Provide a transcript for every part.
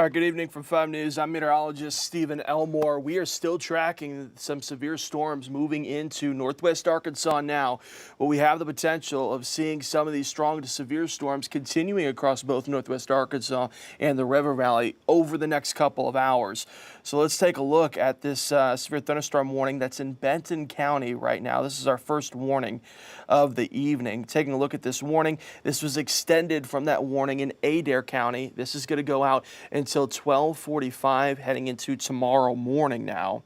All right, good evening from 5 News. I'm meteorologist Stephen Elmore. We are still tracking some severe storms moving into northwest Arkansas now, but we have the potential of seeing some of these strong to severe storms continuing across both northwest Arkansas and the River Valley over the next couple of hours. So let's take a look at this severe thunderstorm warning that's in Benton County right now. This is our first warning of the evening. Taking a look at this warning, this was extended from that warning in Adair County. This is going to go out until 12:45 heading into tomorrow morning now.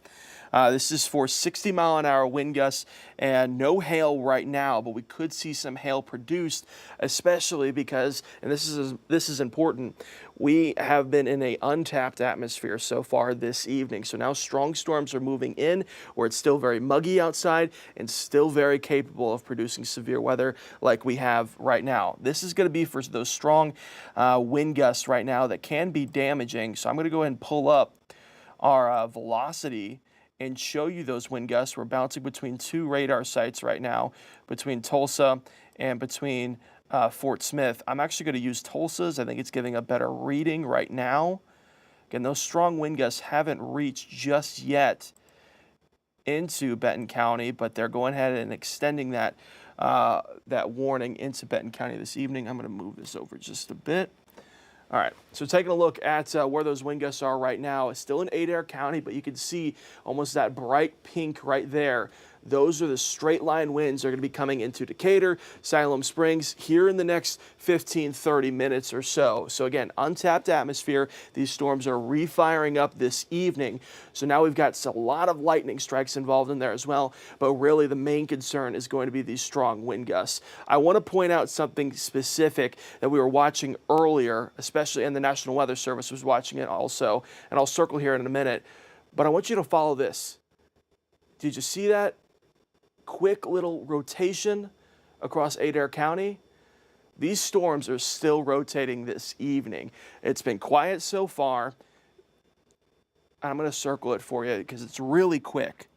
This is for 60-mile-an-hour wind gusts and no hail right now, but we could see some hail produced, especially because, and this is important, we have been in an untapped atmosphere so far this evening. So now strong storms are moving in where it's still very muggy outside and still very capable of producing severe weather like we have right now. This is going to be for those strong wind gusts right now that can be damaging. So I'm going to go ahead and pull up our velocity and show you those wind gusts. We're bouncing between two radar sites right now, between Tulsa and between Fort Smith. I'm actually going to use Tulsa's. I think it's giving a better reading right now. Again, those strong wind gusts haven't reached just yet into Benton County, but they're going ahead and extending that warning into Benton County this evening. I'm going to move this over just a bit. All right, so taking a look at where those wind gusts are right now, it's still in Adair County, but you can see almost that bright pink right there. Those are the straight line winds that are going to be coming into Decatur, Siloam Springs here in the next 15-30 minutes or so. So again, untapped atmosphere. These storms are refiring up this evening. So now we've got a lot of lightning strikes involved in there as well. But really the main concern is going to be these strong wind gusts. I want to point out something specific that we were watching earlier, especially, and the National Weather Service was watching it also. And I'll circle here in a minute. But I want you to follow this. Did you see that? Quick little rotation across Adair County. These storms are still rotating this evening. It's been quiet so far. I'm going to circle it for you because it's really quick.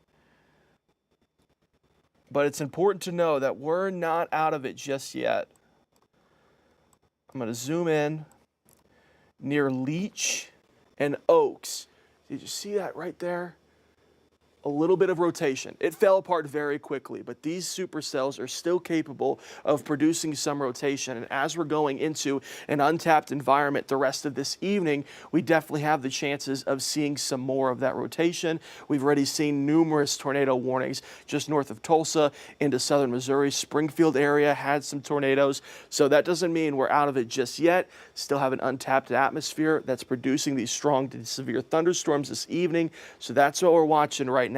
But it's important to know that we're not out of it just yet. I'm going to zoom in near Leech and Oaks. Did you see that right there? A little bit of rotation. It fell apart very quickly, but these supercells are still capable of producing some rotation. And as we're going into an untapped environment the rest of this evening, we definitely have the chances of seeing some more of that rotation. We've already seen numerous tornado warnings just north of Tulsa into southern Missouri. Springfield area had some tornadoes. So that doesn't mean we're out of it just yet. Still have an untapped atmosphere that's producing these strong to severe thunderstorms this evening. So that's what we're watching right now.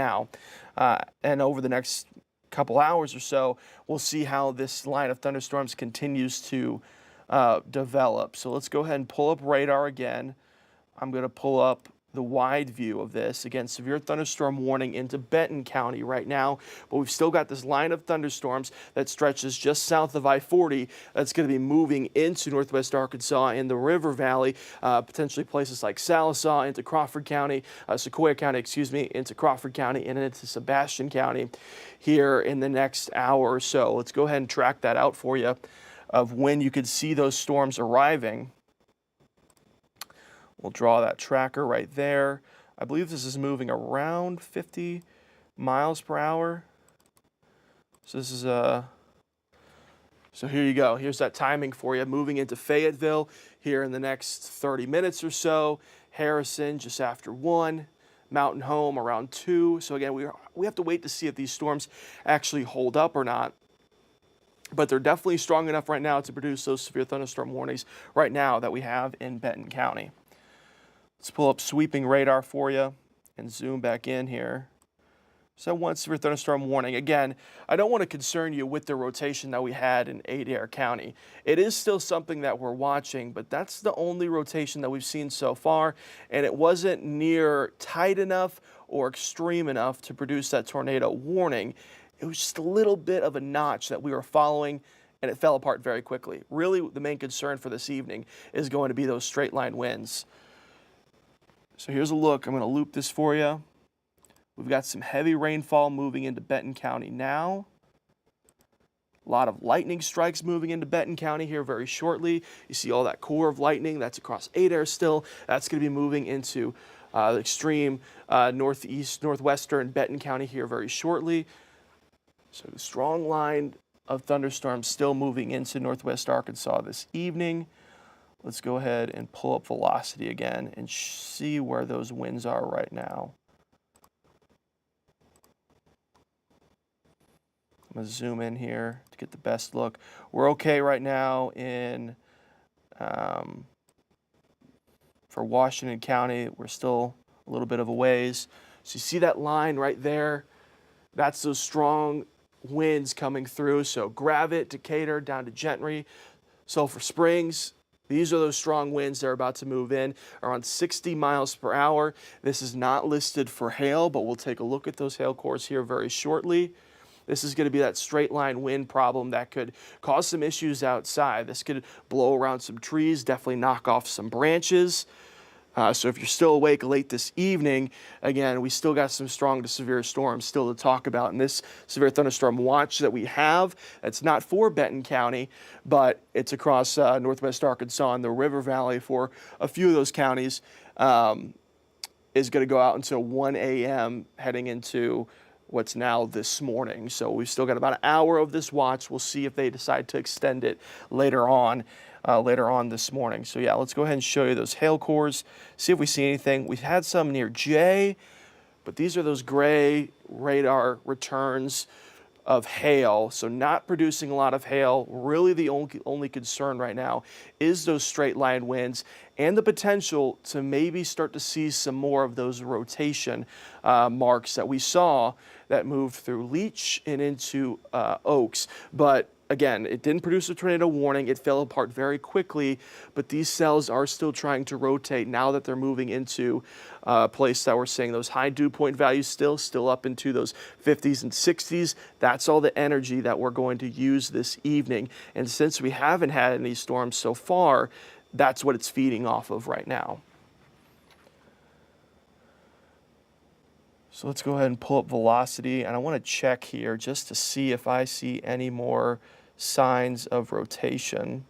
And over the next couple hours or so, we'll see how this line of thunderstorms continues to develop. So let's go ahead and pull up radar again. I'm going to pull up the wide view of this. Again, severe thunderstorm warning into Benton County right now, but we've still got this line of thunderstorms that stretches just south of I-40 that's going to be moving into northwest Arkansas and the River Valley, potentially places like Sallisaw into Crawford County, Sequoia County, excuse me, into Crawford County and into Sebastian County here in the next hour or so. Let's go ahead and track that out for you of when you could see those storms arriving. We'll draw that tracker right there. I believe this is moving around 50 miles per hour. So this is so here you go. Here's that timing for you. Moving into Fayetteville here in the next 30 minutes or so. Harrison just after 1. Mountain Home around 2. So again, we have to wait to see if these storms actually hold up or not. But they're definitely strong enough right now to produce those severe thunderstorm warnings right now that we have in Benton County. Let's pull up sweeping radar for you and zoom back in here. So one severe thunderstorm warning. Again, I don't want to concern you with the rotation that we had in Adair County. It is still something that we're watching, but that's the only rotation that we've seen so far, and it wasn't near tight enough or extreme enough to produce that tornado warning. It was just a little bit of a notch that we were following, and it fell apart very quickly. Really, the main concern for this evening is going to be those straight line winds. So here's a look. I'm going to loop this for you. We've got some heavy rainfall moving into Benton County now. A lot of lightning strikes moving into Benton County here very shortly. You see all that core of lightning that's across Adair still. That's going to be moving into the extreme northwestern Benton County here very shortly. So the strong line of thunderstorms still moving into northwest Arkansas this evening. Let's go ahead and pull up velocity again and see where those winds are right now. I'm going to zoom in here to get the best look. We're okay right now in for Washington County. We're still a little bit of a ways. So you see that line right there? That's those strong winds coming through. So Gravette, Decatur, down to Gentry, Sulphur Springs. These are those strong winds that are about to move in, around 60 miles per hour. This is not listed for hail, but we'll take a look at those hail cores here very shortly. This is going to be that straight line wind problem that could cause some issues outside. This could blow around some trees, definitely knock off some branches. So if you're still awake late this evening, again, we still got some strong to severe storms still to talk about in this severe thunderstorm watch that we have. It's not for Benton County, but it's across northwest Arkansas and the River Valley for a few of those counties. Is going to go out until 1 a.m. heading into what's now this morning. So we've still got about an hour of this watch. We'll see if they decide to extend it later on this morning. So yeah, let's go ahead and show you those hail cores, see if we see anything. We've had some near J, but these are those gray radar returns of hail, so not producing a lot of hail. Really the only concern right now is those straight line winds and the potential to maybe start to see some more of those rotation marks that we saw that moved through Leech and into Oaks. But again, it didn't produce a tornado warning. It fell apart very quickly, but these cells are still trying to rotate now that they're moving into a place that we're seeing those high dew point values still up into those 50s and 60s. That's all the energy that we're going to use this evening. And since we haven't had any storms so far, that's what it's feeding off of right now. So let's go ahead and pull up velocity, and I want to check here just to see if I see any more signs of rotation.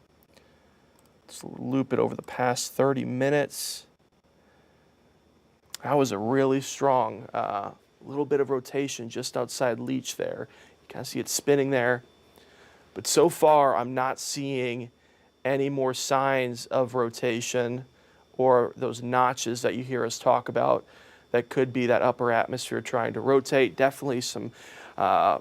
Let's loop it over the past 30 minutes. That was a really strong little bit of rotation just outside Leech there. You kind of see it spinning there. But so far, I'm not seeing any more signs of rotation or those notches that you hear us talk about. That could be that upper atmosphere trying to rotate. Definitely some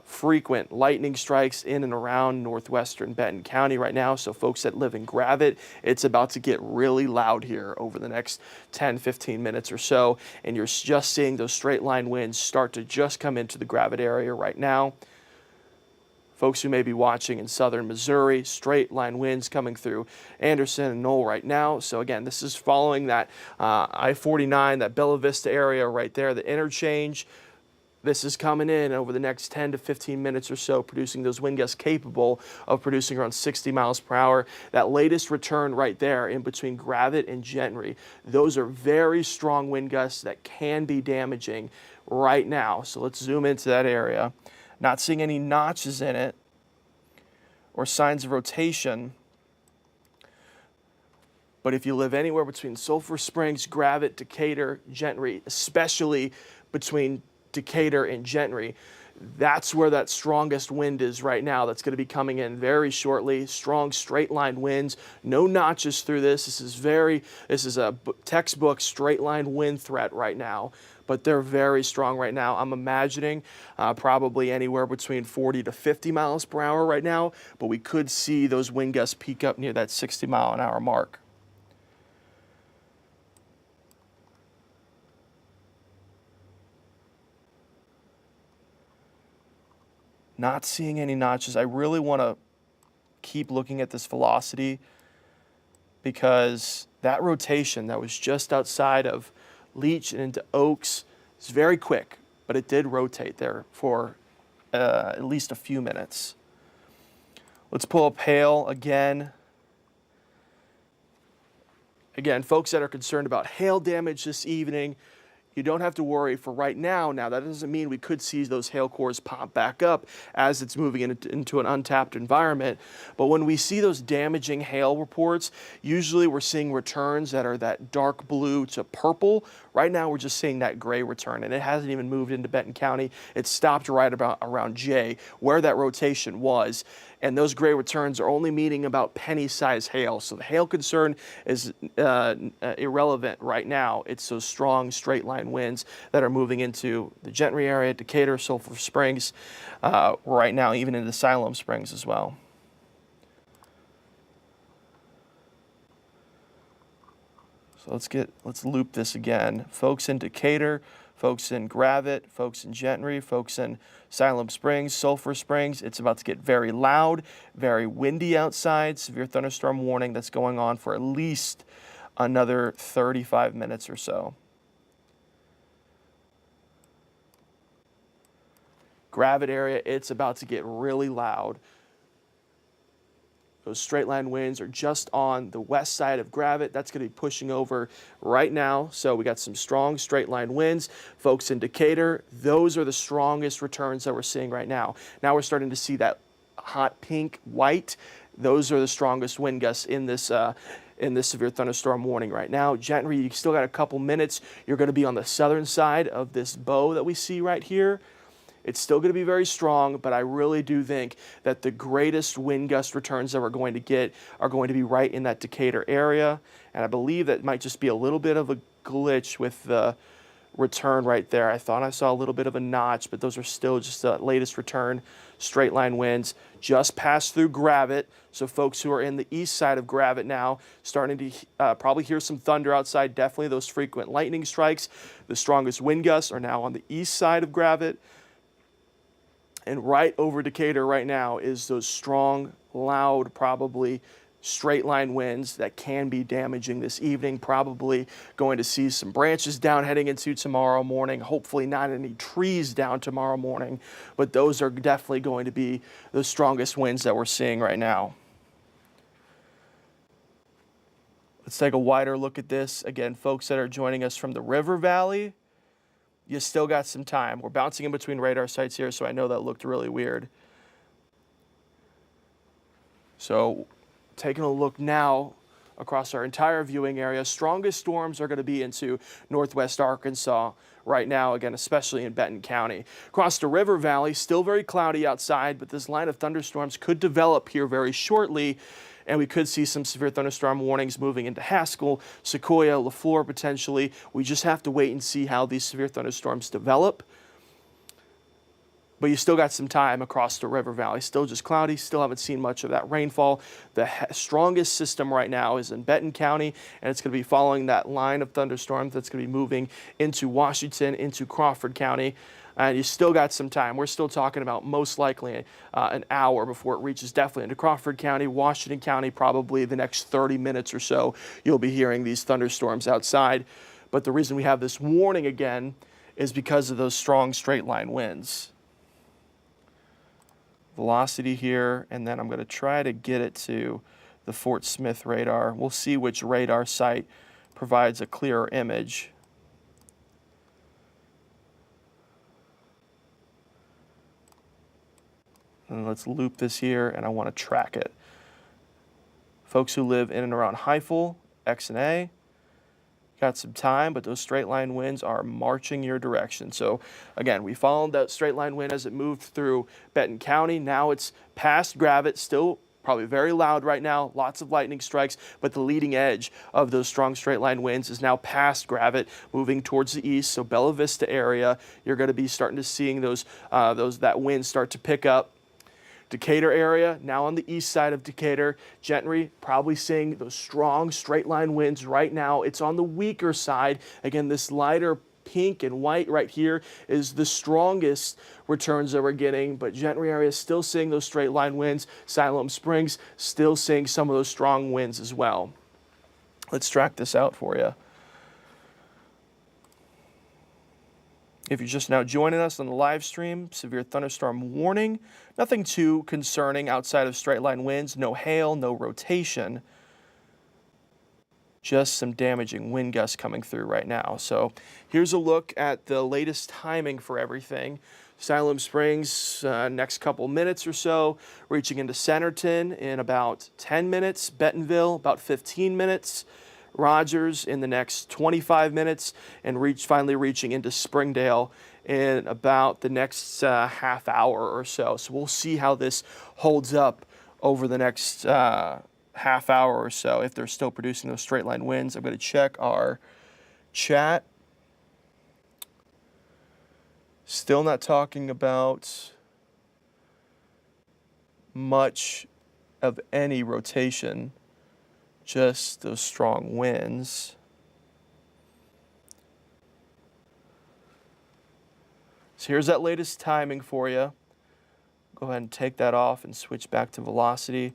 frequent lightning strikes in and around northwestern Benton County right now. So folks that live in Gravette, it's about to get really loud here over the next 10, 15 minutes or so. And you're just seeing those straight line winds start to just come into the Gravette area right now. Folks who may be watching in southern Missouri, straight line winds coming through Anderson and Knoll right now. So again, this is following that I-49, that Bella Vista area right there, the interchange. This is coming in over the next 10 to 15 minutes or so, producing those wind gusts capable of producing around 60 miles per hour. That latest return right there in between Gravette and Gentry, those are very strong wind gusts that can be damaging right now. So let's zoom into that area. Not seeing any notches in it or signs of rotation. But if you live anywhere between Sulphur Springs, Gravette, Decatur, Gentry, especially between Decatur and Gentry, that's where that strongest wind is right now. That's going to be coming in very shortly. Strong straight line winds, no notches through this. This is a textbook straight line wind threat right now, but they're very strong right now. I'm imagining probably anywhere between 40 to 50 miles per hour right now, but we could see those wind gusts peak up near that 60 mile an hour mark. Not seeing any notches. I really want to keep looking at this velocity because that rotation that was just outside of Leech and into Oaks is very quick, but it did rotate there for at least a few minutes. Let's pull up hail again. Again, folks that are concerned about hail damage this evening, you don't have to worry for right now. Now, that doesn't mean we could see those hail cores pop back up as it's moving into an untapped environment. But when we see those damaging hail reports, usually we're seeing returns that are that dark blue to purple. Right now, we're just seeing that gray return, and it hasn't even moved into Benton County. It stopped right about around J, where that rotation was. And those gray returns are only meaning about penny-sized hail. So the hail concern is irrelevant right now. It's those strong straight-line winds that are moving into the Gentry area, Decatur, Sulphur Springs, right now, even into Siloam Springs as well. So let's loop this again. Folks in Decatur, folks in Gravette, folks in Gentry, folks in Siloam Springs, Sulphur Springs. It's about to get very loud, very windy outside. Severe thunderstorm warning that's going on for at least another 35 minutes or so. Gravette area, it's about to get really loud. Those straight line winds are just on the west side of Gravette. That's going to be pushing over right now. So we got some strong straight line winds. Folks in Decatur, those are the strongest returns that we're seeing right now. Now we're starting to see that hot pink, white. Those are the strongest wind gusts in this severe thunderstorm warning right now. Gentry, you still got a couple minutes. You're going to be on the southern side of this bow that we see right here. It's still going to be very strong, but I really do think that the greatest wind gust returns that we're going to get are going to be right in that Decatur area. And I believe that might just be a little bit of a glitch with the return right there. I thought I saw a little bit of a notch, but those are still just the latest return. Straight line winds just passed through Gravette. So folks who are in the east side of Gravette now starting to probably hear some thunder outside. Definitely those frequent lightning strikes. The strongest wind gusts are now on the east side of Gravette. And right over Decatur right now is those strong, loud, probably straight line winds that can be damaging this evening. Probably going to see some branches down heading into tomorrow morning. Hopefully not any trees down tomorrow morning, but those are definitely going to be the strongest winds that we're seeing right now. Let's take a wider look at this. Again, folks that are joining us from the River Valley, you still got some time. We're bouncing in between radar sites here, so I know that looked really weird. So taking a look now across our entire viewing area, strongest storms are going to be into northwest Arkansas right now, again, especially in Benton County. Across the River Valley, still very cloudy outside, but this line of thunderstorms could develop here very shortly, and we could see some severe thunderstorm warnings moving into Haskell, Sequoia, LaFleur potentially. We just have to wait and see how these severe thunderstorms develop. But you still got some time across the River Valley. Still just cloudy, still haven't seen much of that rainfall. The strongest system right now is in Benton County, and it's going to be following that line of thunderstorms that's going to be moving into Washington, into Crawford County. And you still got some time. We're still talking about most likely an hour before it reaches definitely into Crawford County, Washington County, probably the next 30 minutes or so. You'll be hearing these thunderstorms outside. But the reason we have this warning again is because of those strong straight line winds. Velocity here, and then I'm going to try to get it to the Fort Smith radar. We'll see which radar site provides a clearer image. And let's loop this here, and I want to track it. Folks who live in and around Heifel, X and A, got some time, but those straight line winds are marching your direction. So again, we followed that straight line wind as it moved through Benton County. Now it's past Gravette, still probably very loud right now, lots of lightning strikes, but the leading edge of those strong straight line winds is now past Gravette, moving towards the east. So Bella Vista area, you're going to be starting to seeing that wind start to pick up. Decatur area, now on the east side of Decatur. Gentry, probably seeing those strong straight line winds right now. It's on the weaker side. Again, this lighter pink and white right here is the strongest returns that we're getting, but Gentry area is still seeing those straight line winds. Siloam Springs, still seeing some of those strong winds as well. Let's track this out for you. If you're just now joining us on the live stream, severe thunderstorm warning. Nothing too concerning outside of straight line winds. No hail, no rotation. just some damaging wind gusts coming through right now. So here's a look at the latest timing for everything. Siloam Springs, next couple minutes or so, reaching into Centerton in about 10 minutes, Bentonville about 15 minutes, Rogers in the next 25 minutes, and finally reaching into Springdale in about the next half hour or so. So we'll see how this holds up over the next half hour or so if they're still producing those straight line winds. I'm going to check our chat. Still not talking about much of any rotation, just those strong winds. So here's that latest timing for you. Go ahead and take that off and switch back to velocity.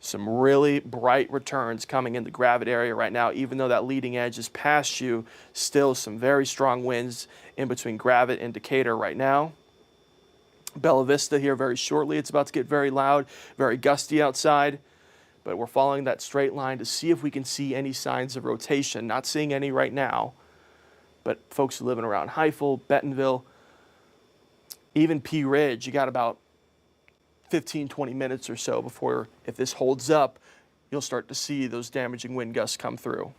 Some really bright returns coming in the Gravit area right now. Even though that leading edge is past you, still some very strong winds in between Gravit and Decatur right now. Bella Vista here very shortly. It's about to get very loud, very gusty outside. But we're following that straight line to see if we can see any signs of rotation. Not seeing any right now. But folks who living around Heifel, Bentonville, even Pea Ridge, you got about 15-20 minutes or so before, if this holds up, you'll start to see those damaging wind gusts come through.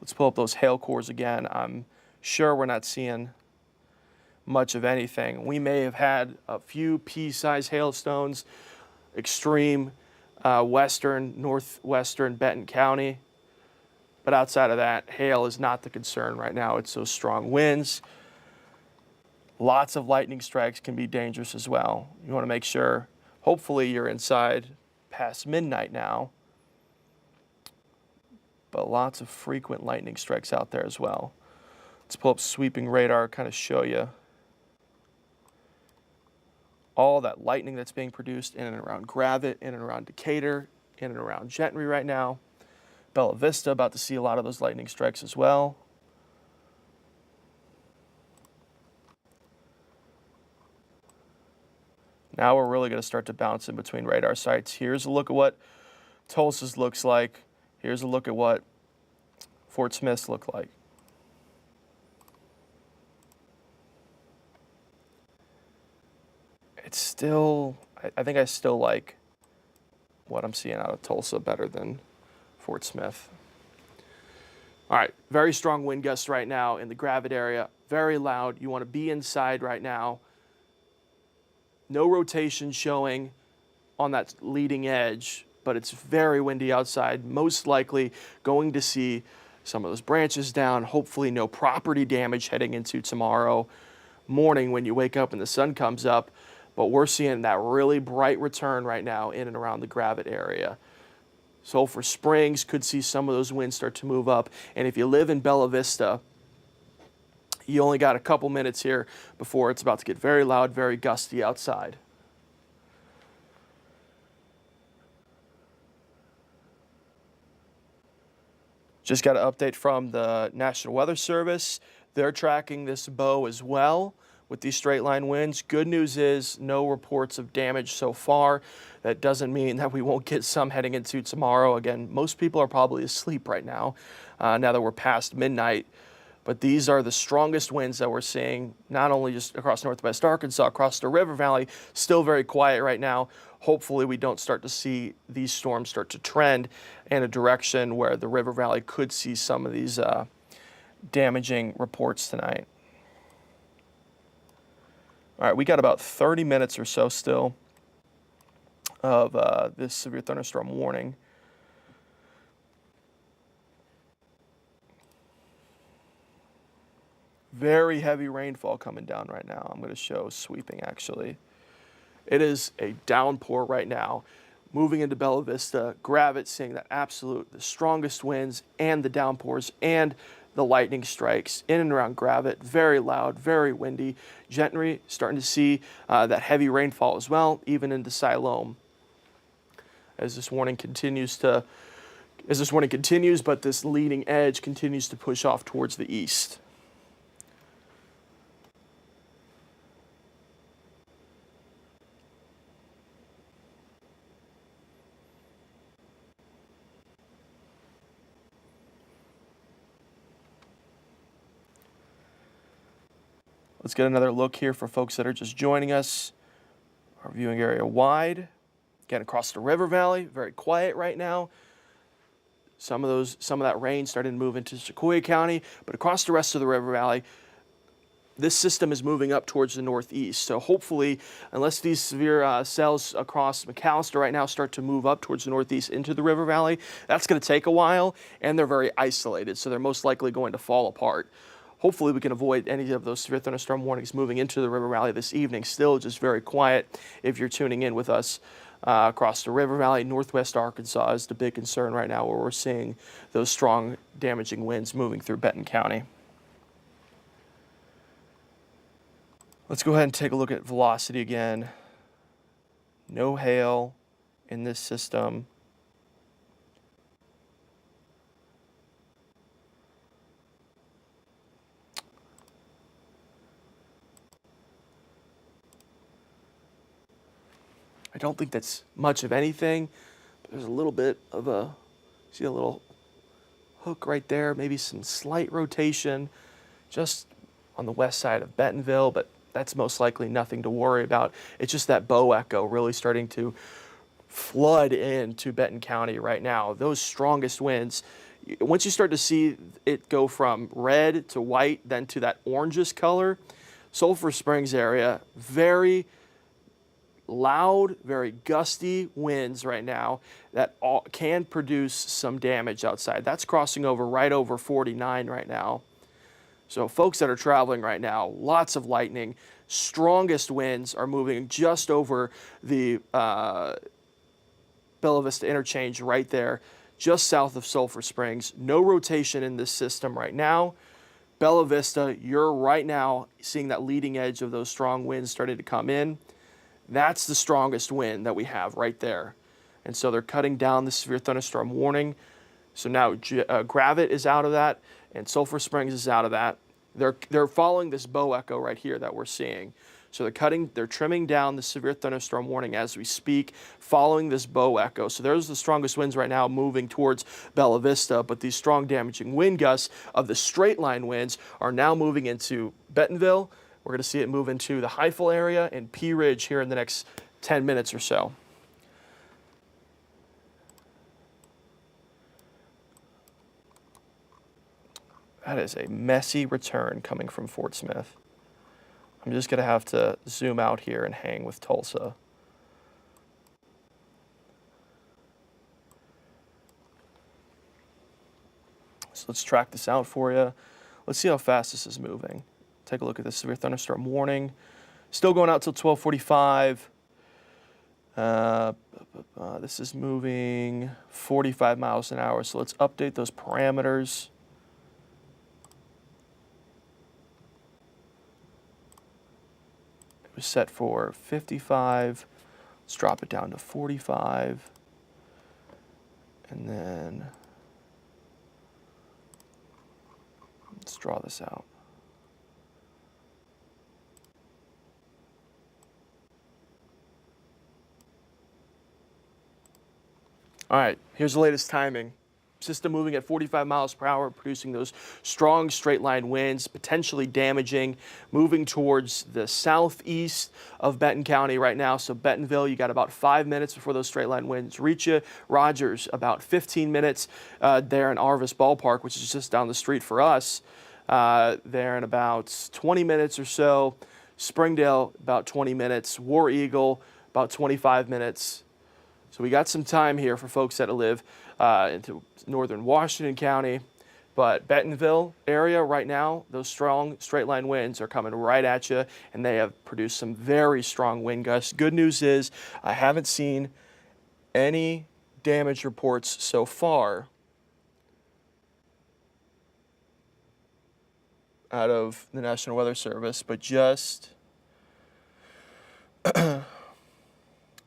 Let's pull up those hail cores again. I'm sure we're not seeing much of anything. We may have had a few pea-sized hailstones, extreme western, northwestern Benton County, but outside of that, hail is not the concern right now. It's those strong winds. Lots of lightning strikes can be dangerous as well. You want to make sure, hopefully you're inside past midnight now, but lots of frequent lightning strikes out there as well. Let's pull up sweeping radar, kind of show you all that lightning that's being produced in and around Gravit, in and around Decatur, in and around Gentry right now. Bella Vista, about to see a lot of those lightning strikes as well. Now we're really going to start to bounce in between radar sites. Here's a look at what Tulsa's looks like. Here's a look at what Fort Smith's look like. It's still, I think I still like what I'm seeing out of Tulsa better than Fort Smith. All right, very strong wind gusts right now in the Gravit area. Very loud. You want to be inside right now. No rotation showing on that leading edge, but it's very windy outside. Most likely going to see some of those branches down. Hopefully no property damage heading into tomorrow morning when you wake up and the sun comes up. But we're seeing that really bright return right now in and around the Gravit area. Sulphur Springs could see some of those winds start to move up. And if you live in Bella Vista, you only got a couple minutes here before it's about to get very loud, very gusty outside. Just got an update from the National Weather Service. They're tracking this bow as well with these straight line winds. Good news is no reports of damage so far. That doesn't mean that we won't get some heading into tomorrow. Again, most people are probably asleep right now, now that we're past midnight. But these are the strongest winds that we're seeing, not only just across northwest Arkansas, across the river valley, still very quiet right now. Hopefully we don't start to see these storms start to trend in a direction where the river valley could see some of these damaging reports tonight. All right, we got about 30 minutes or so still of this severe thunderstorm warning. Very heavy rainfall coming down right now. I'm going to show sweeping actually. It is a downpour right now. Moving into Bella Vista, Gravit seeing that the strongest winds and the downpours and the lightning strikes in and around Gravit. Very loud, very windy. Gentry starting to see that heavy rainfall as well, even into Siloam. As this warning continues, but this leading edge continues to push off towards the east. Let's get another look here for folks that are just joining us. Our viewing area wide. Again, across the river valley, very quiet right now. Some of that rain starting to move into Sequoia County, but across the rest of the river valley, this system is moving up towards the northeast. So hopefully, unless these severe cells across McAllister right now start to move up towards the northeast into the river valley, that's going to take a while, and they're very isolated, so they're most likely going to fall apart. Hopefully we can avoid any of those severe thunderstorm warnings moving into the river valley this evening. Still just very quiet if you're tuning in with us across the river valley. Northwest Arkansas is the big concern right now, where we're seeing those strong damaging winds moving through Benton County. Let's go ahead and take a look at velocity again. No hail in this system. I don't think that's much of anything, but there's a little bit of see a little hook right there, maybe some slight rotation just on the west side of Bentonville, but that's most likely nothing to worry about. It's just that bow echo really starting to flood into Benton County right now. Those strongest winds, once you start to see it go from red to white, then to that orangish color, Sulphur Springs area, very loud, very gusty winds right now that can produce some damage outside. That's crossing over right over 49 right now. So folks that are traveling right now, lots of lightning. Strongest winds are moving just over the Bella Vista interchange right there, just south of Sulphur Springs. No rotation in this system right now. Bella Vista, you're right now seeing that leading edge of those strong winds starting to come in. That's the strongest wind that we have right there. And so they're cutting down the severe thunderstorm warning. So now Gravette is out of that, and Sulphur Springs is out of that. They're following this bow echo right here that we're seeing. So they're trimming down the severe thunderstorm warning as we speak, following this bow echo. So there's the strongest winds right now moving towards Bella Vista, but these strong damaging wind gusts of the straight line winds are now moving into Bentonville. We're going to see it move into the Heifel area and Pea Ridge here in the next 10 minutes or so. That is a messy return coming from Fort Smith. I'm just going to have to zoom out here and hang with Tulsa. So let's track this out for you. Let's see how fast this is moving. Take a look at the severe thunderstorm warning. Still going out till 12:45. This is moving 45 miles an hour. So let's update those parameters. It was set for 55. Let's drop it down to 45. And then let's draw this out. All right, here's the latest timing. System moving at 45 miles per hour, producing those strong straight line winds, potentially damaging, moving towards the southeast of Benton County right now. So Bentonville, you got about 5 minutes before those straight line winds reach you. Rogers, about 15 minutes there in Arvis Ballpark, which is just down the street for us. There in about 20 minutes or so. Springdale, about 20 minutes. War Eagle, about 25 minutes. So we got some time here for folks that live into northern Washington County. But Bentonville area right now, those strong straight line winds are coming right at you, and they have produced some very strong wind gusts. Good news is I haven't seen any damage reports so far out of the National Weather Service, but just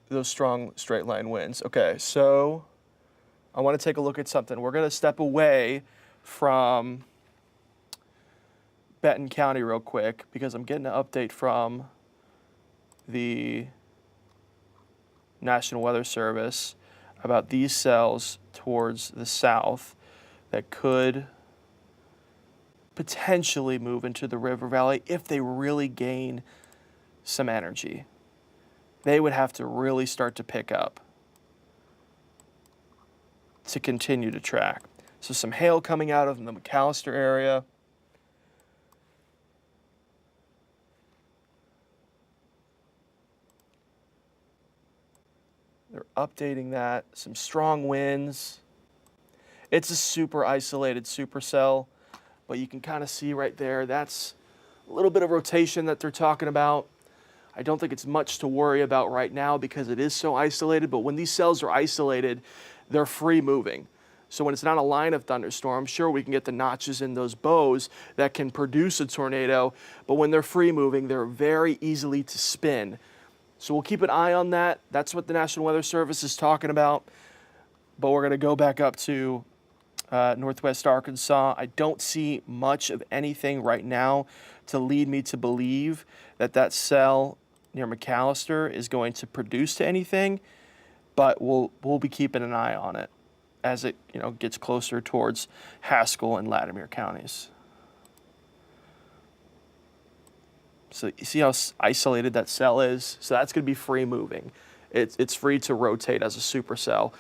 those strong straight line winds. Okay, so I want to take a look at something. We're going to step away from Benton County real quick because I'm getting an update from the National Weather Service about these cells towards the south that could potentially move into the river valley if they really gain some energy. They would have to really start to pick up to continue to track. So some hail coming out of the McAllister area. They're updating that. Some strong winds. It's a super isolated supercell, but you can kind of see right there, that's a little bit of rotation that they're talking about. I don't think it's much to worry about right now because it is so isolated, but when these cells are isolated, they're free moving. So when it's not a line of thunderstorms, sure, we can get the notches in those bows that can produce a tornado, but when they're free moving, they're very easily to spin. So we'll keep an eye on that. That's what the National Weather Service is talking about. But we're going to go back up to northwest Arkansas. I don't see much of anything right now to lead me to believe that that cell near McAllister is going to produce to anything, but we'll be keeping an eye on it as it gets closer towards Haskell and Latimer counties. So you see how isolated that cell is? So that's going to be free moving. It's free to rotate as a supercell.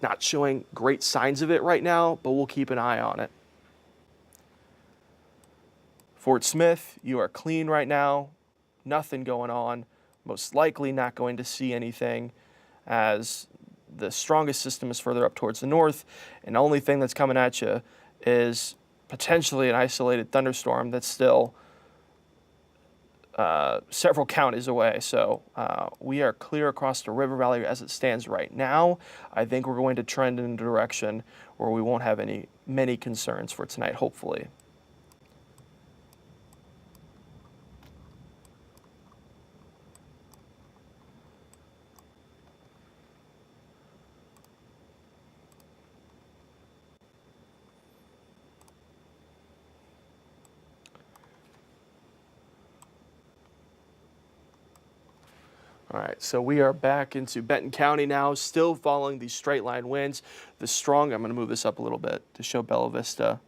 Not showing great signs of it right now, but we'll keep an eye on it. Fort Smith, you are clean right now. Nothing going on. Most likely not going to see anything as the strongest system is further up towards the north, and the only thing that's coming at you is potentially an isolated thunderstorm that's still several counties away. So we are clear across the river valley as it stands right now. I think we're going to trend in a direction where we won't have many concerns for tonight, hopefully. All right, so we are back into Benton County now, still following these straight line winds. I'm going to move this up a little bit to show Bella Vista.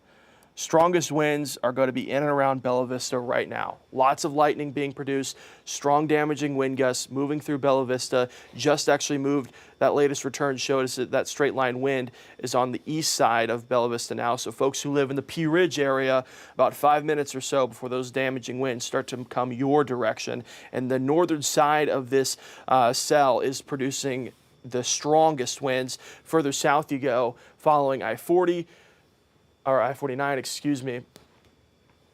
Strongest winds are going to be in and around Bella Vista right now. Lots of lightning being produced, strong damaging wind gusts moving through Bella Vista. Just actually moved, that latest return showed us that straight line wind is on the east side of Bella Vista now. So folks who live in the Pea Ridge area, about 5 minutes or so before those damaging winds start to come your direction. And the northern side of this cell is producing the strongest winds. Further south you go, following I-40, or I-49, excuse me,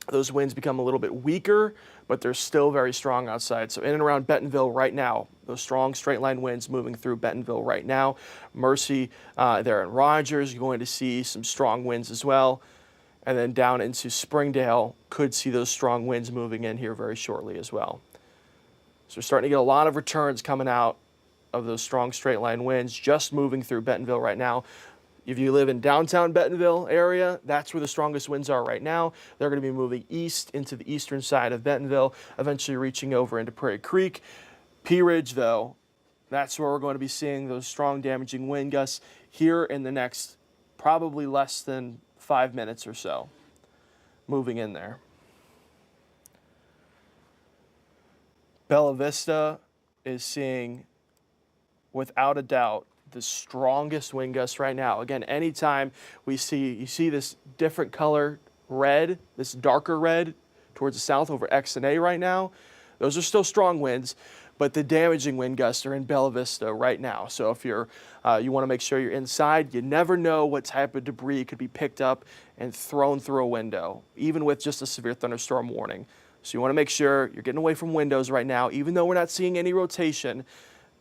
those winds become a little bit weaker, but they're still very strong outside. So in and around Bentonville right now, those strong straight line winds moving through Bentonville right now. Mercy there in Rogers, you're going to see some strong winds as well. And then down into Springdale, could see those strong winds moving in here very shortly as well. So we're starting to get a lot of returns coming out of those strong straight line winds just moving through Bentonville right now. If you live in downtown Bentonville area, that's where the strongest winds are right now. They're going to be moving east into the eastern side of Bentonville, eventually reaching over into Prairie Creek. Pea Ridge, though, that's where we're going to be seeing those strong damaging wind gusts here in the next probably less than 5 minutes or so, moving in there. Bella Vista is seeing, without a doubt, the strongest wind gusts right now. Again, anytime you see this different color red, this darker red towards the south over X and A right now, those are still strong winds, but the damaging wind gusts are in Bella Vista right now. So if you want to make sure you're inside, you never know what type of debris could be picked up and thrown through a window, even with just a severe thunderstorm warning. So you want to make sure you're getting away from windows right now, even though we're not seeing any rotation.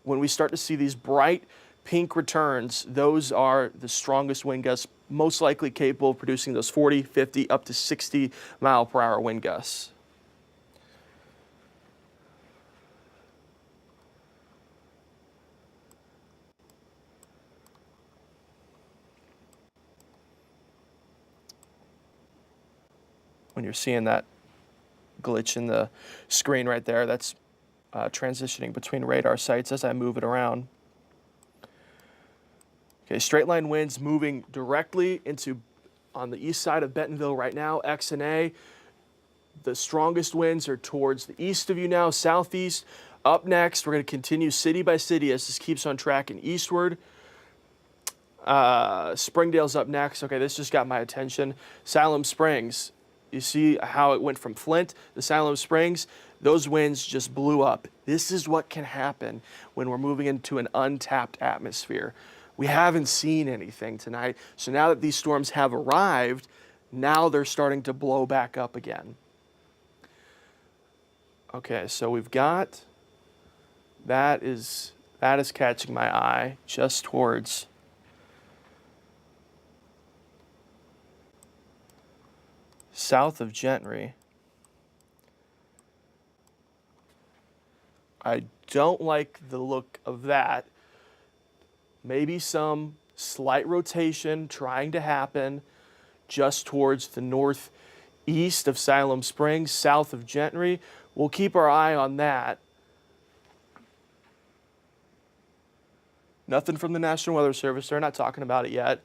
When we start to see these bright pink returns, those are the strongest wind gusts, most likely capable of producing those 40, 50, up to 60 mile per hour wind gusts. When you're seeing that glitch in the screen right there, that's transitioning between radar sites as I move it around. Okay, straight line winds moving directly into on the east side of Bentonville right now, X and A. The strongest winds are towards the east of you now, southeast. Up next, we're going to continue city by city as this keeps on tracking eastward. Springdale's up next. Okay, this just got my attention. Salem Springs. You see how it went from Flint to Salem Springs? Those winds just blew up. This is what can happen when we're moving into an untapped atmosphere. We haven't seen anything tonight. So now that these storms have arrived, now they're starting to blow back up again. Okay, so we've got, that is catching my eye just towards south of Gentry. I don't like the look of that. Maybe some slight rotation trying to happen just towards the northeast of Salem Springs, south of Gentry. We'll keep our eye on that. Nothing from the National Weather Service. They're not talking about it yet.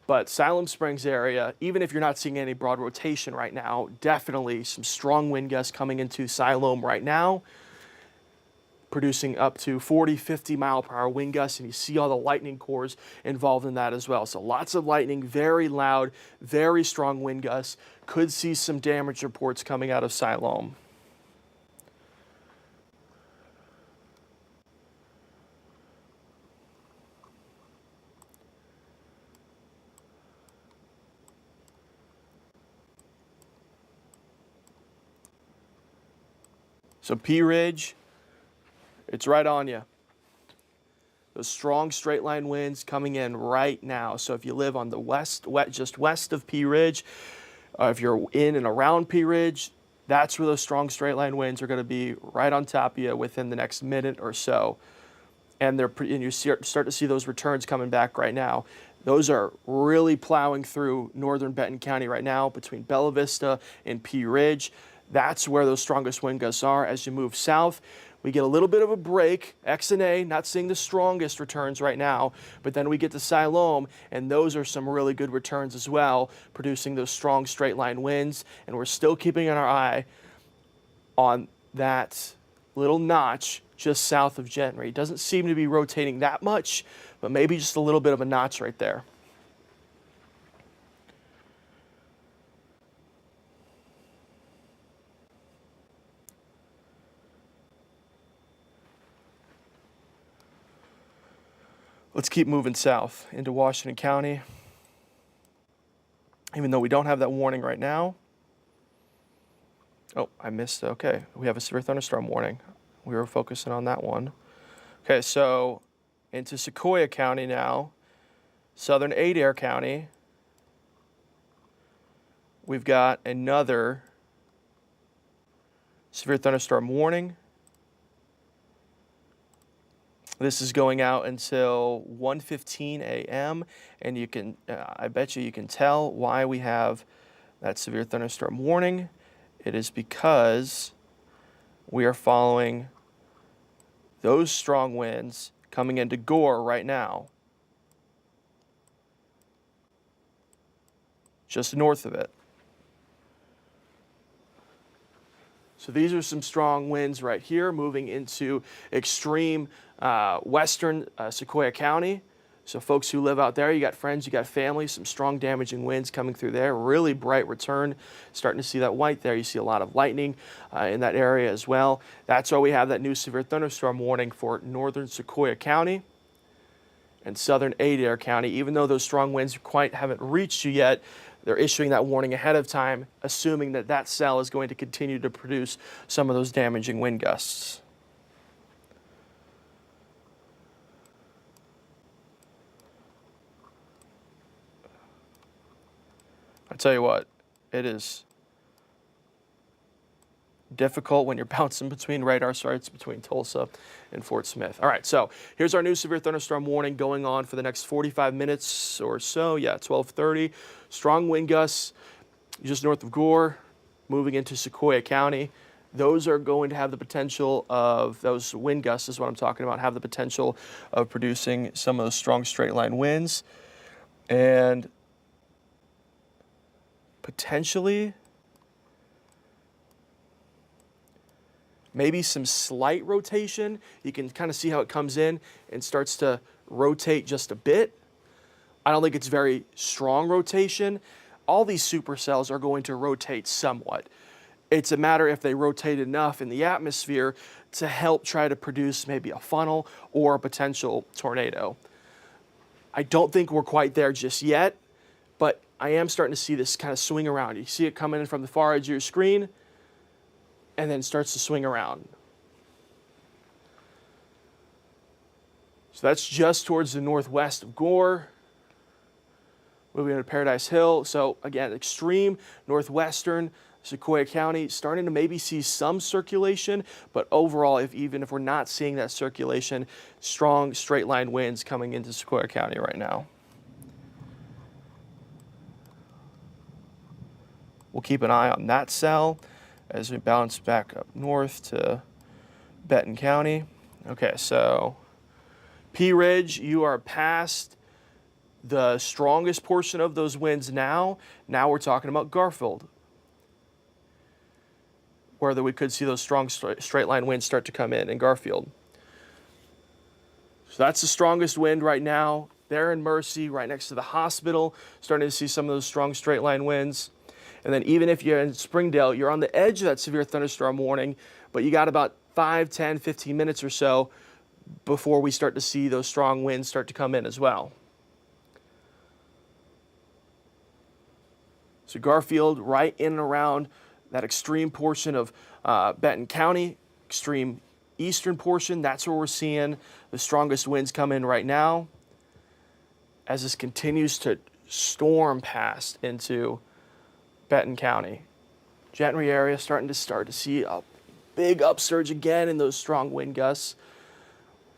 But Salem Springs area, even if you're not seeing any broad rotation right now, definitely some strong wind gusts coming into Siloam right now, producing up to 40, 50 mile per hour wind gusts, and you see all the lightning cores involved in that as well. So lots of lightning, very loud, very strong wind gusts. Could see some damage reports coming out of Siloam. So Pea Ridge, it's right on you. Those strong straight line winds coming in right now. So if you live on the just west of Pea Ridge, if you're in and around Pea Ridge, that's where those strong straight line winds are going to be right on top of you within the next minute or so. And you start to see those returns coming back right now. Those are really plowing through northern Benton County right now between Bella Vista and Pea Ridge. That's where those strongest wind gusts are. As you move south, we get a little bit of a break. X and A, not seeing the strongest returns right now, but then we get to Siloam, and those are some really good returns as well, producing those strong straight line winds. And we're still keeping our eye on that little notch just south of Gentry. It doesn't seem to be rotating that much, but maybe just a little bit of a notch right there. Let's keep moving south into Washington County. Even though we don't have that warning right now. Oh, I missed. Okay, we have a severe thunderstorm warning. We were focusing on that one. Okay, so into Sequoia County now, southern Adair County. We've got another severe thunderstorm warning. This is going out until 1:15 a.m. and you can, I bet you can tell why we have that severe thunderstorm warning. It is because we are following those strong winds coming into Gore right now, just north of it. So these are some strong winds right here moving into extreme western Sequoia County. So folks who live out there, you got friends, you got family, some strong damaging winds coming through there. Really bright return. Starting to see that white there. You see a lot of lightning in that area as well. That's why we have that new severe thunderstorm warning for northern Sequoia County and southern Adair County. Even though those strong winds quite haven't reached you yet, they're issuing that warning ahead of time, assuming that that cell is going to continue to produce some of those damaging wind gusts. I tell you what, it is difficult when you're bouncing between radar sites between Tulsa and Fort Smith. All right, so here's our new severe thunderstorm warning going on for the next 45 minutes or so. Yeah, 12:30. Strong wind gusts just north of Gore, moving into Sequoia County. Those are going to have the potential of, those wind gusts is what I'm talking about, have the potential of producing some of those strong straight line winds. And potentially maybe some slight rotation. You can kind of see how it comes in and starts to rotate just a bit. I don't think it's very strong rotation. All these supercells are going to rotate somewhat. It's a matter if they rotate enough in the atmosphere to help try to produce maybe a funnel or a potential tornado. I don't think we're quite there just yet, but I am starting to see this kind of swing around. You see it coming in from the far edge of your screen, and then starts to swing around. So that's just towards the northwest of Gore. Moving into Paradise Hill. So again, extreme northwestern Sequoia County, starting to maybe see some circulation, but overall, even if we're not seeing that circulation, strong straight line winds coming into Sequoia County right now. We'll keep an eye on that cell as we bounce back up north to Benton County. Okay, so Pea Ridge, you are past the strongest portion of those winds now. Now we're talking about Garfield, where we could see those strong straight line winds start to come in Garfield. So that's the strongest wind right now. There in Mercy, right next to the hospital, starting to see some of those strong straight line winds. And then even if you're in Springdale, you're on the edge of that severe thunderstorm warning, but you got about 5, 10, 15 minutes or so before we start to see those strong winds start to come in as well. So Garfield, right in and around that extreme portion of Benton County, extreme eastern portion, that's where we're seeing the strongest winds come in right now as this continues to storm past into Benton County. Gentry area starting to see a big upsurge again in those strong wind gusts.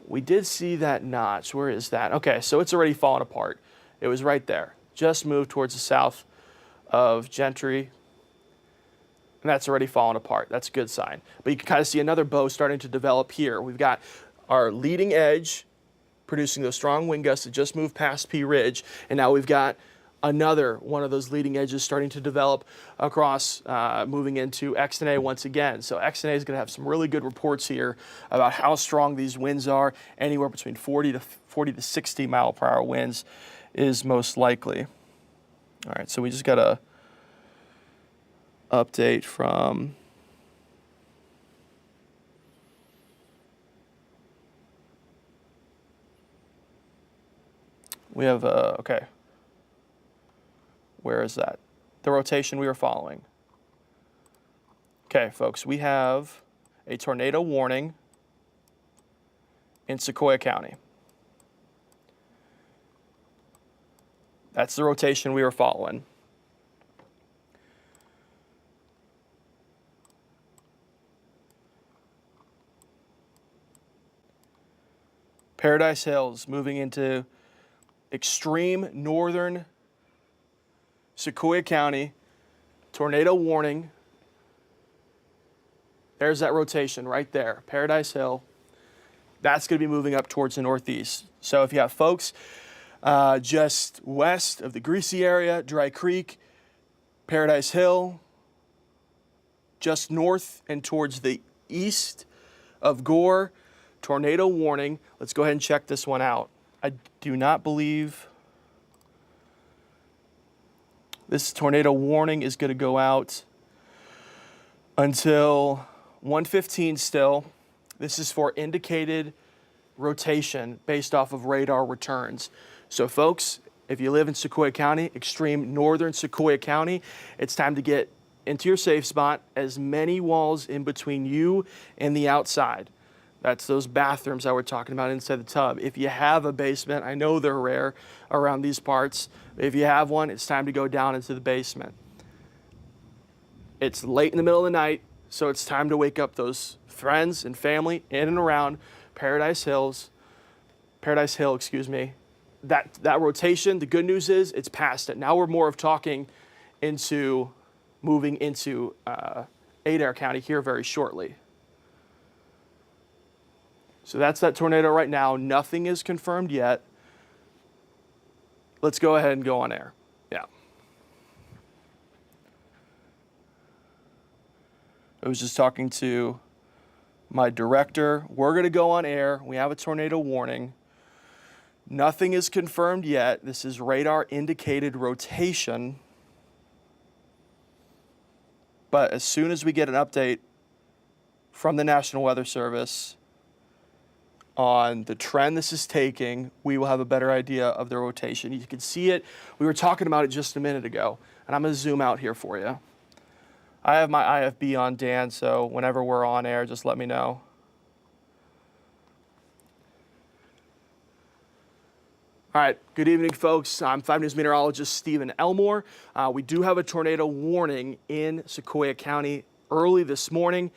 We did see that notch. Where is that? Okay, so it's already fallen apart. It was right there. Just moved towards the south of Gentry, and that's already fallen apart. That's a good sign. But you can kind of see another bow starting to develop here. We've got our leading edge producing those strong wind gusts that just moved past Pea Ridge, and now we've got another one of those leading edges starting to develop across, moving into XNA once again. So XNA is going to have some really good reports here about how strong these winds are. Anywhere between 40 to 60 mile per hour winds is most likely. All right, so we just got a update from okay. Where is that? The rotation we were following. Okay, folks, we have a tornado warning in Sequoia County. That's the rotation we were following. Paradise Hills moving into extreme northern Sequoia County, tornado warning. There's that rotation right there, Paradise Hill. That's going to be moving up towards the northeast. So if you have folks just west of the Greasy area, Dry Creek, Paradise Hill, just north and towards the east of Gore, tornado warning. Let's go ahead and check this one out. I do not believe this tornado warning is going to go out until 1:15 still. This is for indicated rotation based off of radar returns. So folks, if you live in Sequoia County, extreme northern Sequoia County, it's time to get into your safe spot. As many walls in between you and the outside. That's those bathrooms that we're talking about inside the tub. If you have a basement, I know they're rare around these parts. If you have one, it's time to go down into the basement. It's late in the middle of the night, so it's time to wake up those friends and family in and around Paradise Hill, excuse me. That rotation, the good news is it's past it. Now we're more of talking into moving into Adair County here very shortly. So that's that tornado right now. Nothing is confirmed yet. Let's go ahead and go on air. Yeah. I was just talking to my director. We're going to go on air. We have a tornado warning. Nothing is confirmed yet. This is radar indicated rotation. But as soon as we get an update from the National Weather Service on the trend this is taking, we will have a better idea of the rotation. You can see it. We were talking about it just a minute ago, and I'm going to zoom out here for you. I have my IFB on, Dan, so whenever we're on air, just let me know. All right, good evening, folks. I'm 5 News meteorologist Stephen Elmore. We do have a tornado warning in Sequoia County early this morning.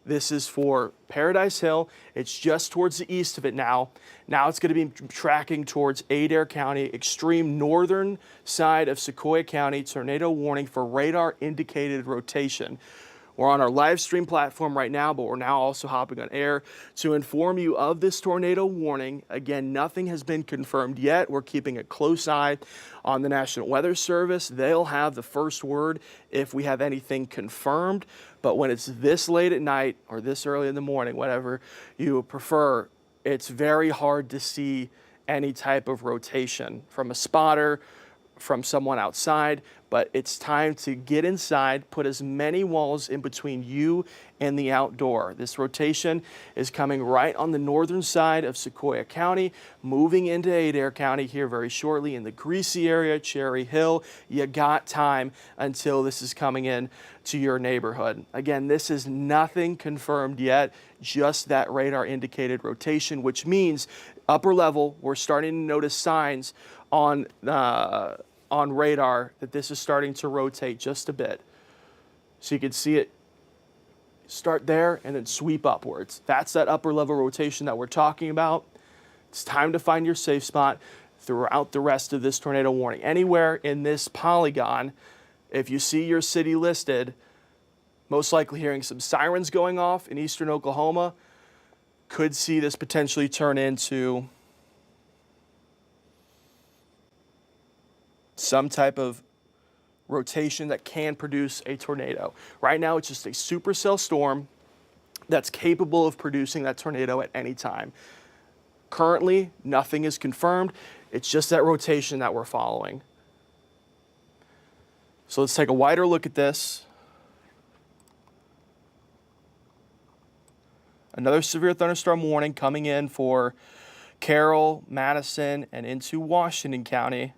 This is for Paradise Hill. It's just towards the east of it now. Now it's going to be tracking towards Adair County, extreme northern side of Sequoia County. Tornado warning for radar indicated rotation. We're on our live stream platform right now, but we're now also hopping on air to inform you of this tornado warning. Again, nothing has been confirmed yet. We're keeping a close eye on the National Weather Service. They'll have the first word if we have anything confirmed. But when it's this late at night or this early in the morning, whatever you prefer, it's very hard to see any type of rotation from a spotter, from someone outside, but it's time to get inside, put as many walls in between you and the outdoor. This rotation is coming right on the northern side of Sequoia County, moving into Adair County here very shortly in the Greasy area, Cherry Hill. You got time until this is coming in to your neighborhood. Again, this is nothing confirmed yet, just that radar indicated rotation, which means upper level, we're starting to notice signs on radar that this is starting to rotate just a bit. So you can see it start there and then sweep upwards. That's that upper level rotation that we're talking about. It's time to find your safe spot throughout the rest of this tornado warning. Anywhere in this polygon, if you see your city listed, most likely hearing some sirens going off in eastern Oklahoma, could see this potentially turn into some type of rotation that can produce a tornado. Right now, it's just a supercell storm that's capable of producing that tornado at any time. Currently, nothing is confirmed. It's just that rotation that we're following. So let's take a wider look at this. Another severe thunderstorm warning coming in for Carroll, Madison, and into Washington County.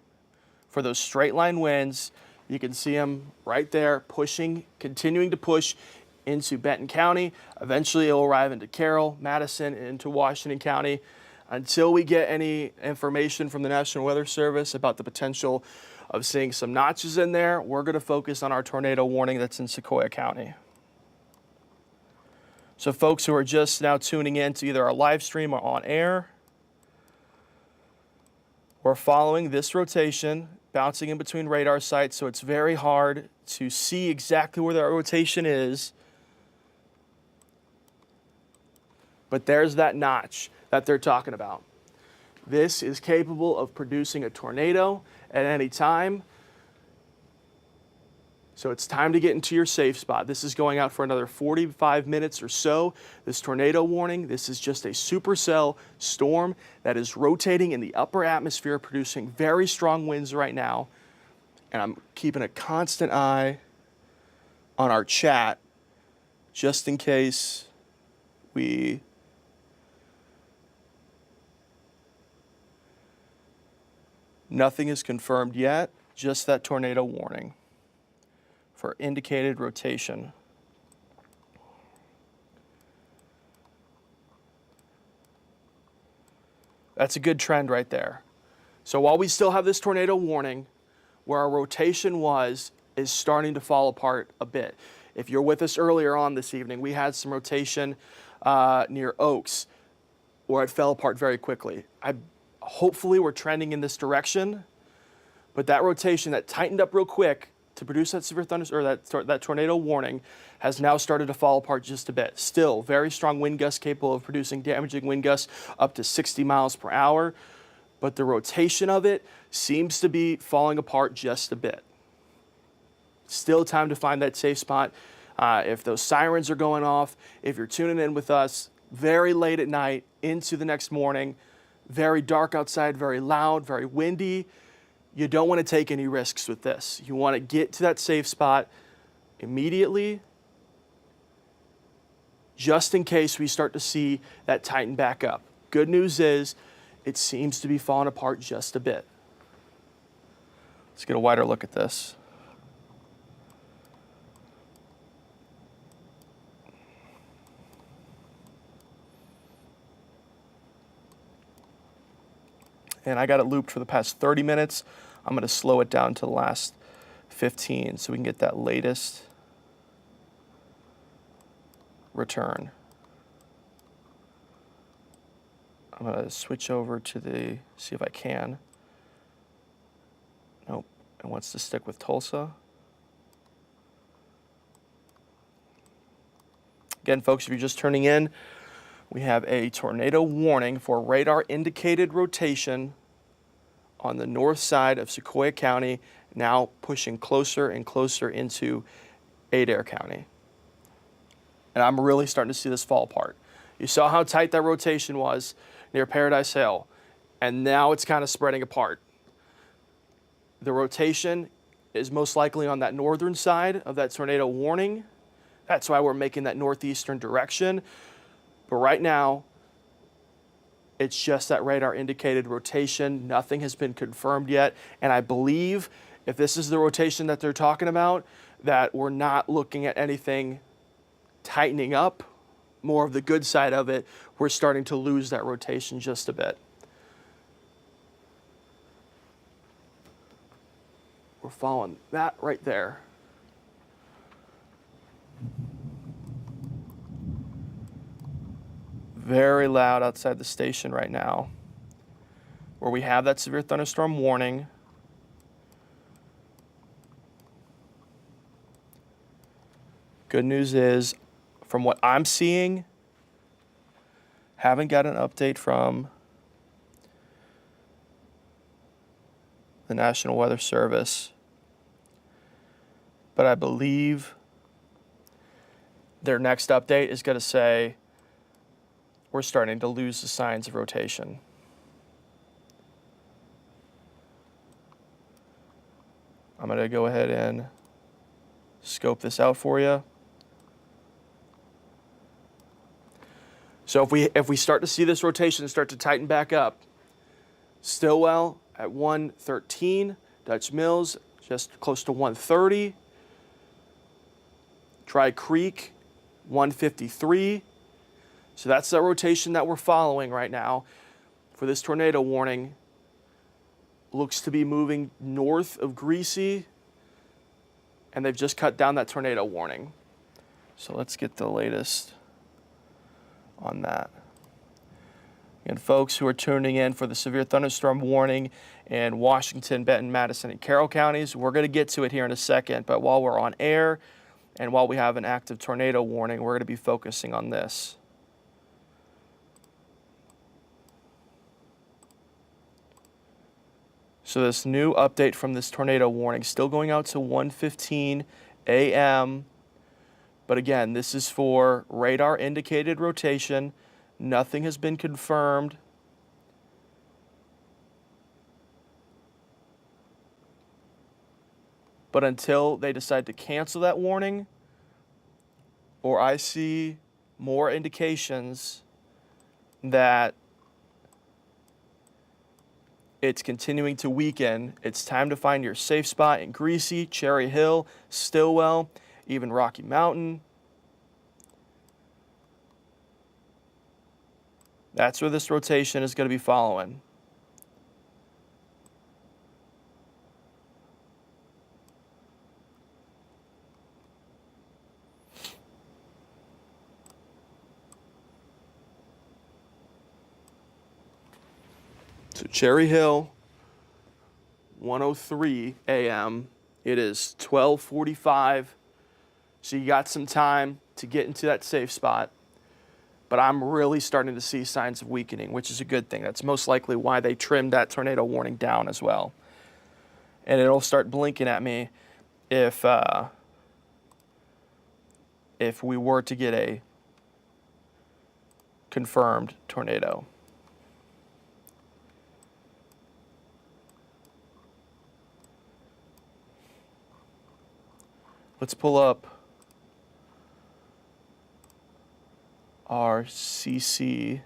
For those straight line winds, you can see them right there pushing, continuing to push into Benton County. Eventually it'll arrive into Carroll, Madison, and into Washington County. Until we get any information from the National Weather Service about the potential of seeing some notches in there, we're going to focus on our tornado warning that's in Sequoia County. So folks who are just now tuning in to either our live stream or on air, we're following this rotation, bouncing in between radar sites, so it's very hard to see exactly where that rotation is. But there's that notch that they're talking about. This is capable of producing a tornado at any time. So it's time to get into your safe spot. This is going out for another 45 minutes or so. This tornado warning, this is just a supercell storm that is rotating in the upper atmosphere, producing very strong winds right now. And I'm keeping a constant eye on our chat just in case nothing is confirmed yet, just that tornado warning for indicated rotation. That's a good trend right there. So while we still have this tornado warning, where our rotation is starting to fall apart a bit. If you're with us earlier on this evening, we had some rotation near Oaks where it fell apart very quickly. Hopefully we're trending in this direction, but that rotation that tightened up real quick to produce that severe that tornado warning has now started to fall apart just a bit. Still, very strong wind gusts capable of producing damaging wind gusts up to 60 miles per hour, but the rotation of it seems to be falling apart just a bit. Still time to find that safe spot. if those sirens are going off, if you're tuning in with us very late at night into the next morning, very dark outside, very loud, very windy, you don't want to take any risks with this. You want to get to that safe spot immediately, just in case we start to see that tighten back up. Good news is it seems to be falling apart just a bit. Let's get a wider look at this. And I got it looped for the past 30 minutes. I'm going to slow it down to the last 15 so we can get that latest return. I'm going to switch over to the, see if I can. Nope, it wants to stick with Tulsa. Again, folks, if you're just turning in, we have a tornado warning for radar indicated rotation on the north side of Sequoia County, now pushing closer and closer into Adair County. And I'm really starting to see this fall apart. You saw how tight that rotation was near Paradise Hill, and now it's kind of spreading apart. The rotation is most likely on that northern side of that tornado warning. That's why we're making that northeastern direction. But right now, it's just that radar indicated rotation. Nothing has been confirmed yet. And I believe if this is the rotation that they're talking about, that we're not looking at anything tightening up, more of the good side of it. We're starting to lose that rotation just a bit. We're following that right there. Very loud outside the station right now, where we have that severe thunderstorm warning. Good news is, from what I'm seeing, haven't got an update from the National Weather Service, but I believe their next update is going to say we're starting to lose the signs of rotation. I'm going to go ahead and scope this out for you. So if we start to see this rotation start to tighten back up, Stillwell at 113, Dutch Mills just close to 130, Dry Creek 153. So that's the rotation that we're following right now for this tornado warning. Looks to be moving north of Greasy, and they've just cut down that tornado warning. So let's get the latest on that. And folks who are tuning in for the severe thunderstorm warning in Washington, Benton, Madison, and Carroll counties, we're going to get to it here in a second. But while we're on air and while we have an active tornado warning, we're going to be focusing on this. So this new update from this tornado warning, still going out to 1:15 a.m. But again, this is for radar indicated rotation. Nothing has been confirmed. But until they decide to cancel that warning, or I see more indications that it's continuing to weaken, it's time to find your safe spot in Greasy, Cherry Hill, Stillwell, even Rocky Mountain. That's where this rotation is going to be following. So Cherry Hill, 1:03 a.m. It is 12:45. So you got some time to get into that safe spot. But I'm really starting to see signs of weakening, which is a good thing. That's most likely why they trimmed that tornado warning down as well. And it'll start blinking at me if if we were to get a confirmed tornado. Let's pull up our CC.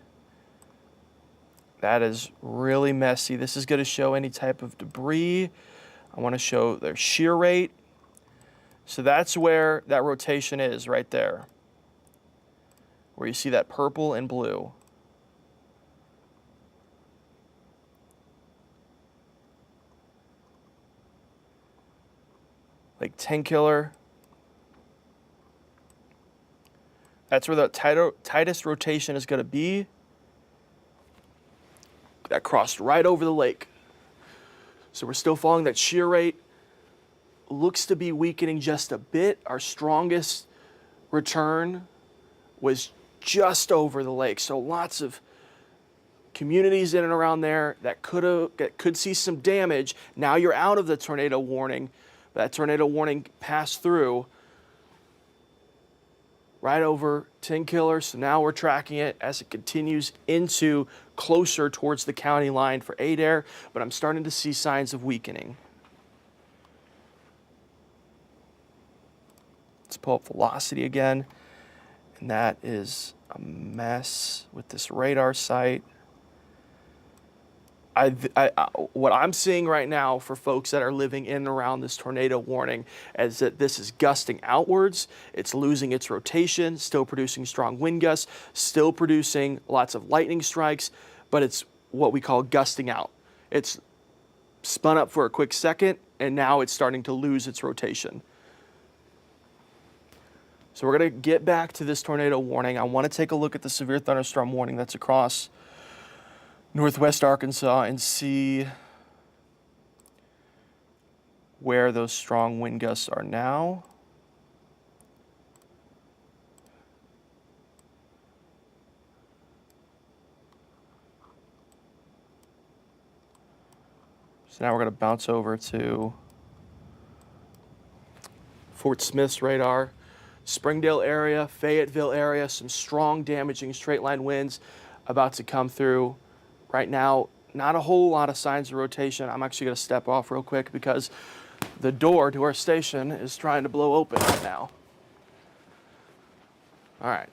That is really messy. This is going to show any type of debris. I want to show their shear rate. So that's where that rotation is, right there, where you see that purple and blue. Like 10 killer. That's where the tightest rotation is going to be. That crossed right over the lake. So we're still following that shear rate. Looks to be weakening just a bit. Our strongest return was just over the lake. So lots of communities in and around there that could see some damage. Now you're out of the tornado warning. That tornado warning passed through right over 10 killers. So now we're tracking it as it continues into closer towards the county line for Adair, but I'm starting to see signs of weakening. Let's pull up velocity again, and that is a mess with this radar site. What I'm seeing right now for folks that are living in and around this tornado warning is that this is gusting outwards. It's losing its rotation, still producing strong wind gusts, still producing lots of lightning strikes, but it's what we call gusting out. It's spun up for a quick second, and now it's starting to lose its rotation. So we're going to get back to this tornado warning. I want to take a look at the severe thunderstorm warning that's across northwest Arkansas and see where those strong wind gusts are now. So now we're going to bounce over to Fort Smith's radar. Springdale area, Fayetteville area, some strong damaging straight line winds about to come through. Right now, not a whole lot of signs of rotation. I'm actually going to step off real quick because the door to our station is trying to blow open right now. All right.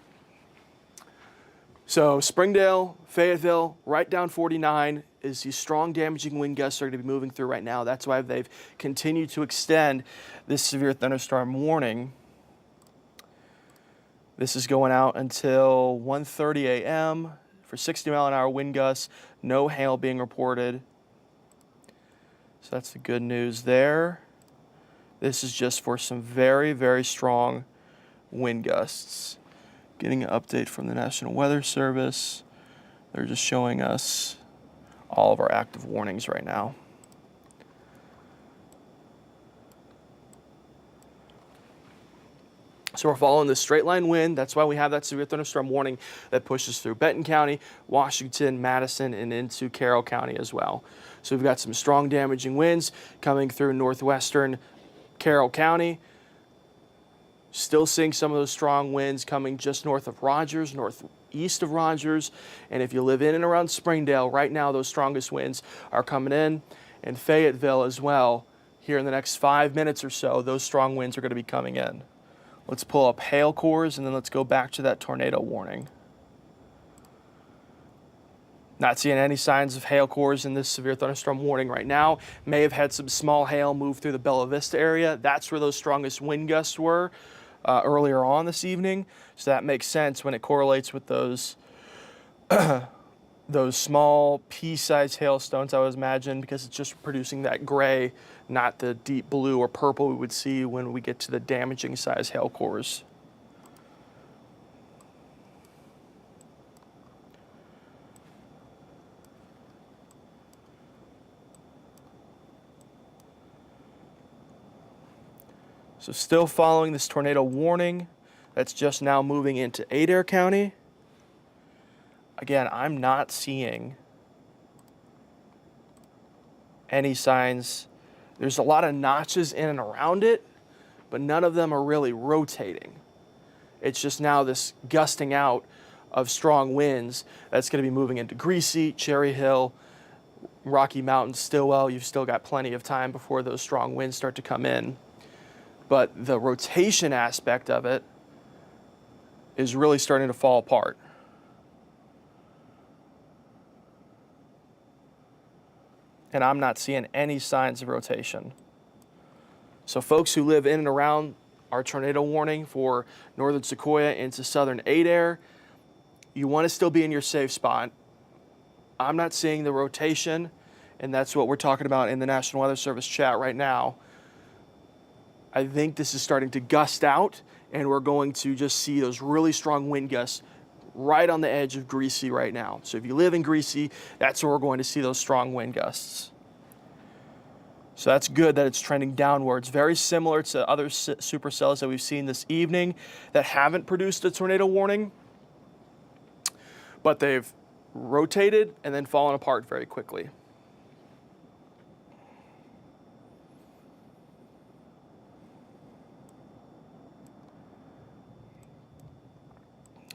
So Springdale, Fayetteville, right down 49 is these strong damaging wind gusts are going to be moving through right now. That's why they've continued to extend this severe thunderstorm warning. This is going out until 1:30 a.m. for 60-mile-an-hour wind gusts. No hail being reported. So that's the good news there. This is just for some very, very strong wind gusts. Getting an update from the National Weather Service. They're just showing us all of our active warnings right now. So we're following the straight line wind. That's why we have that severe thunderstorm warning that pushes through Benton County, Washington, Madison, and into Carroll County as well. So we've got some strong damaging winds coming through northwestern Carroll County. Still seeing some of those strong winds coming just north of Rogers, northeast of Rogers. And if you live in and around Springdale, right now those strongest winds are coming in. And Fayetteville as well. Here in the next 5 minutes or so, those strong winds are going to be coming in. Let's pull up hail cores, and then let's go back to that tornado warning. Not seeing any signs of hail cores in this severe thunderstorm warning right now. May have had some small hail move through the Bella Vista area. That's where those strongest wind gusts were earlier on this evening. So that makes sense when it correlates with those those small pea-sized hailstones, I would imagine, because it's just producing that gray, not the deep blue or purple we would see when we get to the damaging size hail cores. So still following this tornado warning that's just now moving into Adair County. Again, I'm not seeing any signs. There's a lot of notches in and around it, but none of them are really rotating. It's just now this gusting out of strong winds that's going to be moving into Greasy, Cherry Hill, Rocky Mountain, Stillwell. You've still got plenty of time before those strong winds start to come in. But the rotation aspect of it is really starting to fall apart. And I'm not seeing any signs of rotation. So folks who live in and around our tornado warning for northern Sequoia into southern Adair, you want to still be in your safe spot. I'm not seeing the rotation, and that's what we're talking about in the National Weather Service chat right now. I think this is starting to gust out, and we're going to just see those really strong wind gusts right on the edge of Greasy right now. So if you live in Greasy, that's where we're going to see those strong wind gusts. So that's good that it's trending downwards. Very similar to other supercells that we've seen this evening that haven't produced a tornado warning, but they've rotated and then fallen apart very quickly.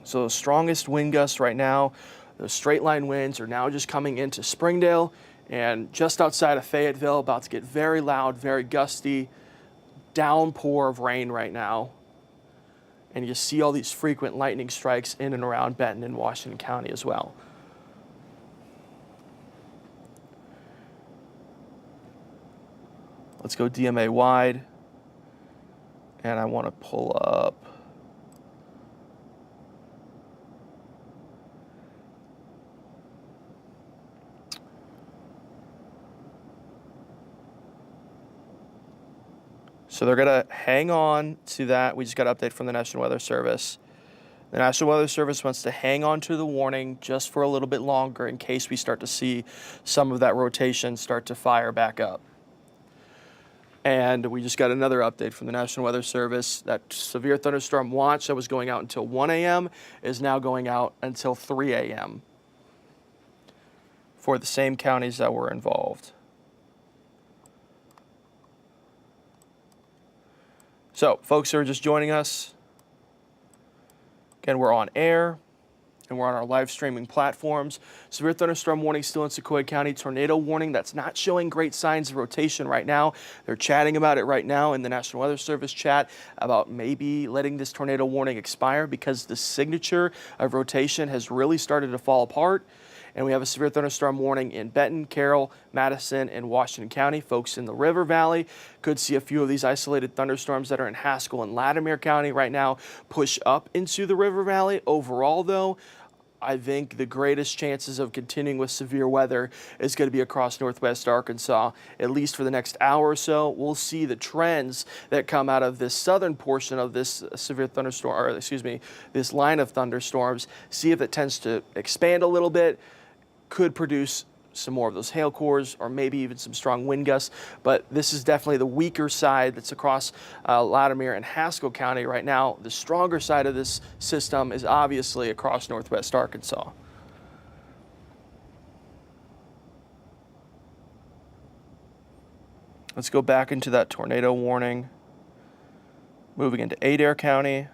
So the strongest wind gusts right now, the straight line winds are now just coming into Springdale and just outside of Fayetteville, about to get very loud, very gusty downpour of rain right now. And you see all these frequent lightning strikes in and around Benton and Washington County as well. Let's go DMA wide. And I want to pull up so they're going to hang on to that. We just got an update from the National Weather Service. The National Weather Service wants to hang on to the warning just for a little bit longer in case we start to see some of that rotation start to fire back up. And we just got another update from the National Weather Service. That severe thunderstorm watch that was going out until 1 a.m. is now going out until 3 a.m. for the same counties that were involved. So, folks who are just joining us, again, we're on air and we're on our live streaming platforms. Severe thunderstorm warning still in Sequoia County. Tornado warning that's not showing great signs of rotation right now. They're chatting about it right now in the National Weather Service chat about maybe letting this tornado warning expire because the signature of rotation has really started to fall apart. And we have a severe thunderstorm warning in Benton, Carroll, Madison, and Washington County. Folks in the River Valley could see a few of these isolated thunderstorms that are in Haskell and Latimer County right now push up into the River Valley. Overall, though, I think the greatest chances of continuing with severe weather is going to be across northwest Arkansas, at least for the next hour or so. We'll see the trends that come out of this southern portion of this severe thunderstorm, or excuse me, this line of thunderstorms, see if it tends to expand a little bit. Could produce some more of those hail cores or maybe even some strong wind gusts. But this is definitely the weaker side that's across Latimer and Haskell County right now. The stronger side of this system is obviously across northwest Arkansas. Let's go back into that tornado warning. Moving into Adair County.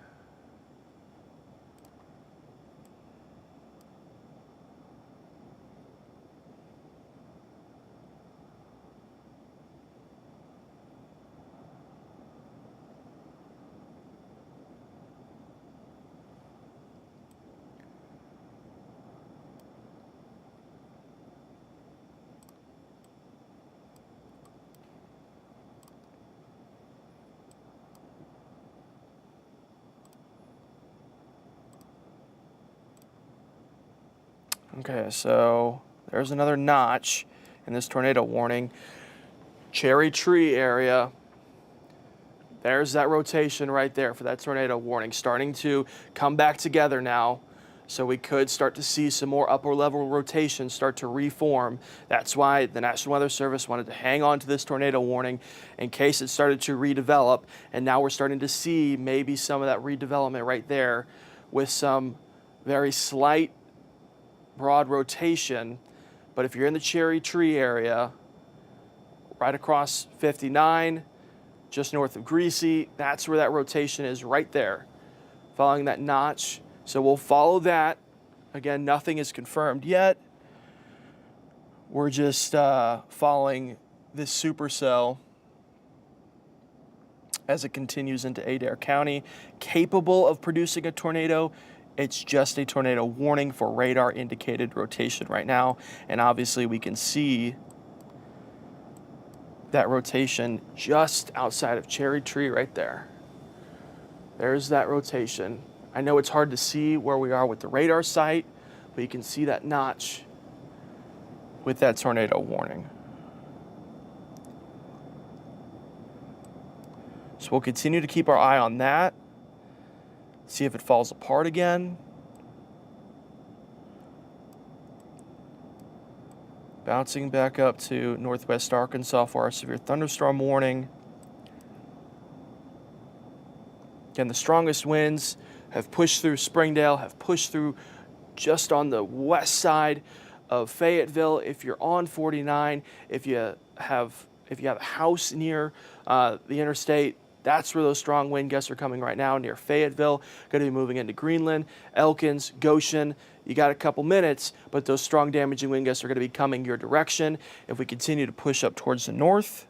Okay, so there's another notch in this tornado warning. Cherry Tree area. There's that rotation right there for that tornado warning starting to come back together now. So we could start to see some more upper level rotation start to reform. That's why the National Weather Service wanted to hang on to this tornado warning in case it started to redevelop. And now we're starting to see maybe some of that redevelopment right there with some very slight broad rotation. But if you're in the Cherry Tree area, right across 59, just north of Greasy, that's where that rotation is right there. following that notch. So we'll follow that. Again, nothing is confirmed yet. We're just following this supercell as it continues into Adair County, capable of producing a tornado. It's just a tornado warning for radar indicated rotation right now. And obviously we can see that rotation just outside of Cherry Tree right there. There's that rotation. I know it's hard to see where we are with the radar sight, but you can see that notch with that tornado warning. So we'll continue to keep our eye on that, see if it falls apart again. Bouncing back up to northwest Arkansas for our severe thunderstorm warning. Again, the strongest winds have pushed through Springdale, have pushed through just on the west side of Fayetteville. If you're on 49, if you have a house near the interstate, that's where those strong wind gusts are coming right now, near Fayetteville. Going to be moving into Greenland, Elkins, Goshen. You got a couple minutes, but those strong damaging wind gusts are going to be coming your direction if we continue to push up towards the north.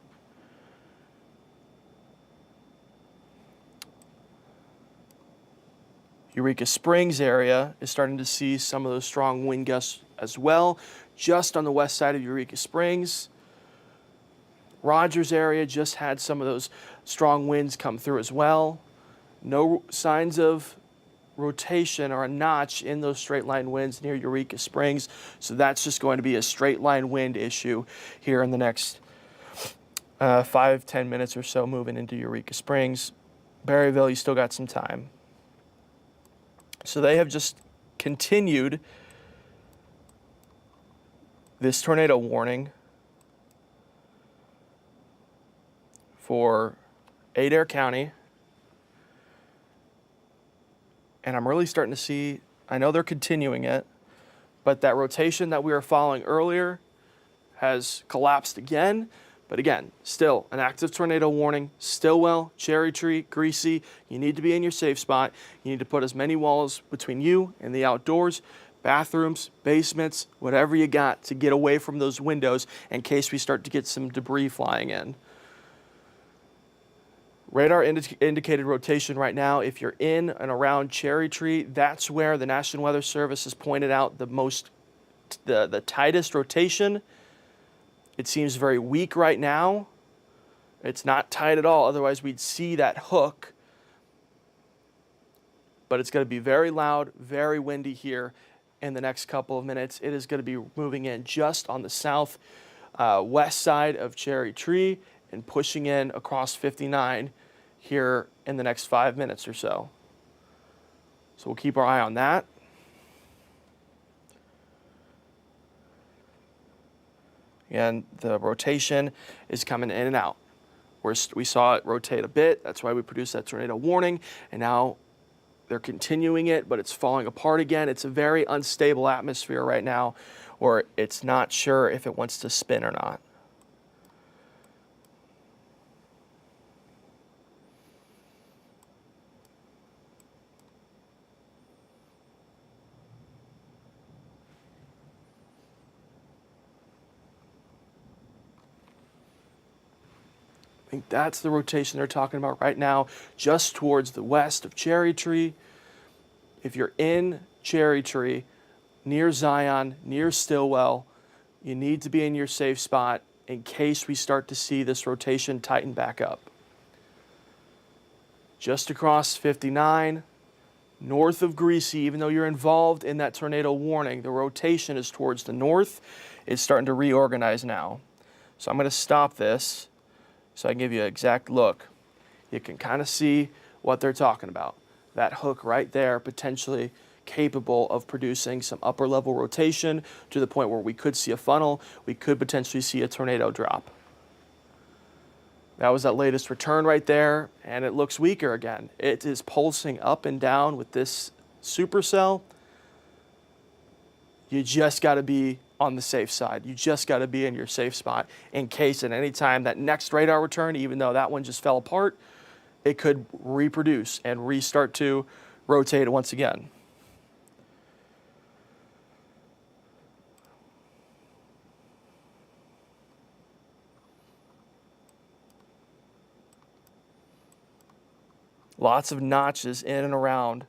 Eureka Springs area is starting to see some of those strong wind gusts as well, just on the west side of Eureka Springs. Rogers area just had some of those strong winds come through as well. No signs of rotation or a notch in those straight line winds near Eureka Springs. So that's just going to be a straight line wind issue here in the next 5-10 minutes or so moving into Eureka Springs. Berryville, you still got some time. So they have just continued this tornado warning for Adair County. And I'm really starting to see, I know they're continuing it, but that rotation that we were following earlier has collapsed again. But again, still an active tornado warning. Stillwell, Cherry Tree, Greasy. You need to be in your safe spot. You need to put as many walls between you and the outdoors, bathrooms, basements, whatever you got to get away from those windows in case we start to get some debris flying in. Radar indicated rotation right now, if you're in and around Cherry Tree, that's where the National Weather Service has pointed out the tightest rotation. It seems very weak right now. It's not tight at all, otherwise we'd see that hook. But it's going to be very loud, very windy here in the next couple of minutes. It is going to be moving in just on the south west side of Cherry Tree and pushing in across 59 here in the next 5 minutes or so. So we'll keep our eye on that. And the rotation is coming in and out. We saw it rotate a bit. That's why we produced that tornado warning. And now they're continuing it, but it's falling apart again. It's a very unstable atmosphere right now, where it's not sure if it wants to spin or not. I think that's the rotation they're talking about right now, just towards the west of Cherry Tree. If you're in Cherry Tree, near Zion, near Stillwell, you need to be in your safe spot in case we start to see this rotation tighten back up. Just across 59, north of Greasy, even though you're involved in that tornado warning, the rotation is towards the north. It's starting to reorganize now. So I'm going to stop this so I can give you an exact look. You can kind of see what they're talking about. That hook right there, potentially capable of producing some upper level rotation to the point where we could see a funnel, we could potentially see a tornado drop. That was that latest return right there, and it looks weaker again. It is pulsing up and down with this supercell. You just got to be on the safe side. You just got to be in your safe spot in case at any time that next radar return, even though that one just fell apart, it could reproduce and restart to rotate once again. Lots of notches in and around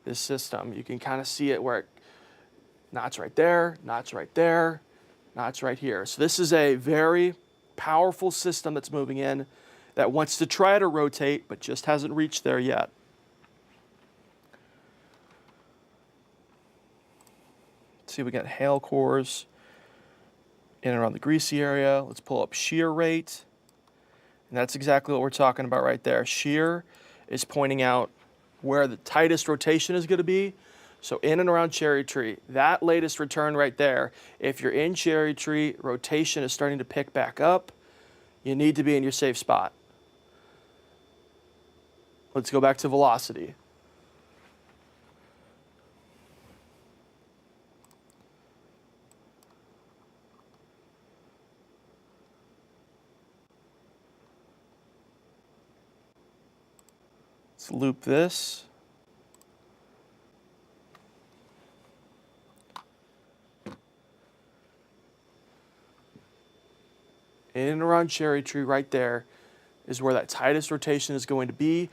this system. You can kind of see it where it notch right there, notch right there, notch right here. So this is a very powerful system that's moving in that wants to try to rotate but just hasn't reached there yet. Let's see, we got hail cores in and around the greasy area. Let's pull up shear rate. And that's exactly what we're talking about right there. Shear is pointing out where the tightest rotation is going to be. So in and around Cherry Tree, that latest return right there, if you're in Cherry Tree, rotation is starting to pick back up. You need to be in your safe spot. Let's go back to velocity. Let's loop this. In and around Cherry Tree right there is where that tightest rotation is going to be.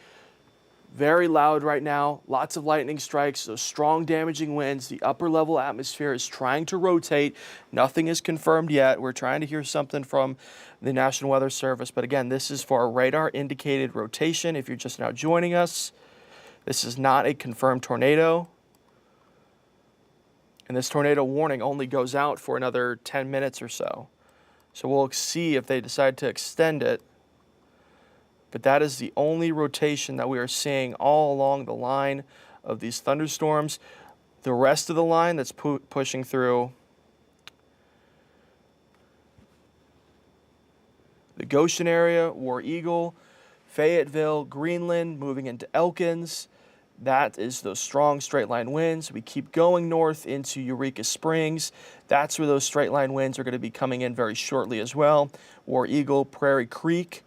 Very loud right now, lots of lightning strikes, those strong damaging winds. The upper level atmosphere is trying to rotate. Nothing is confirmed yet. We're trying to hear something from the National Weather Service. But again, this is for a radar indicated rotation. If you're just now joining us, this is not a confirmed tornado. And this tornado warning only goes out for another 10 minutes or so. So we'll see if they decide to extend it. But that is the only rotation that we are seeing all along the line of these thunderstorms. The rest of the line that's pushing through the Goshen area, War Eagle, Fayetteville, Greenland, moving into Elkins. That is those strong straight line winds. We keep going north into Eureka Springs. That's where those straight line winds are going to be coming in very shortly as well. War Eagle, Prairie Creek,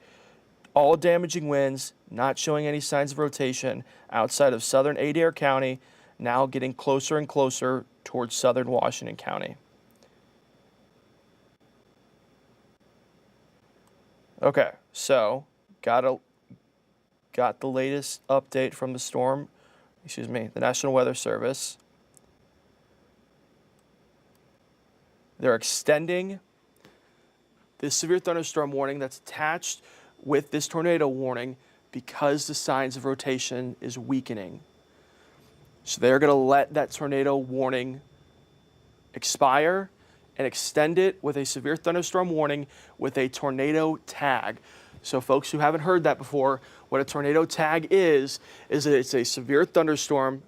all damaging winds, not showing any signs of rotation outside of southern Adair County, now getting closer and closer towards southern Washington County. Okay, so got the latest update from the National Weather Service. They're extending this severe thunderstorm warning that's attached with this tornado warning because the signs of rotation is weakening. So they're going to let that tornado warning expire and extend it with a severe thunderstorm warning with a tornado tag. So folks who haven't heard that before, what a tornado tag is that it's a severe thunderstorm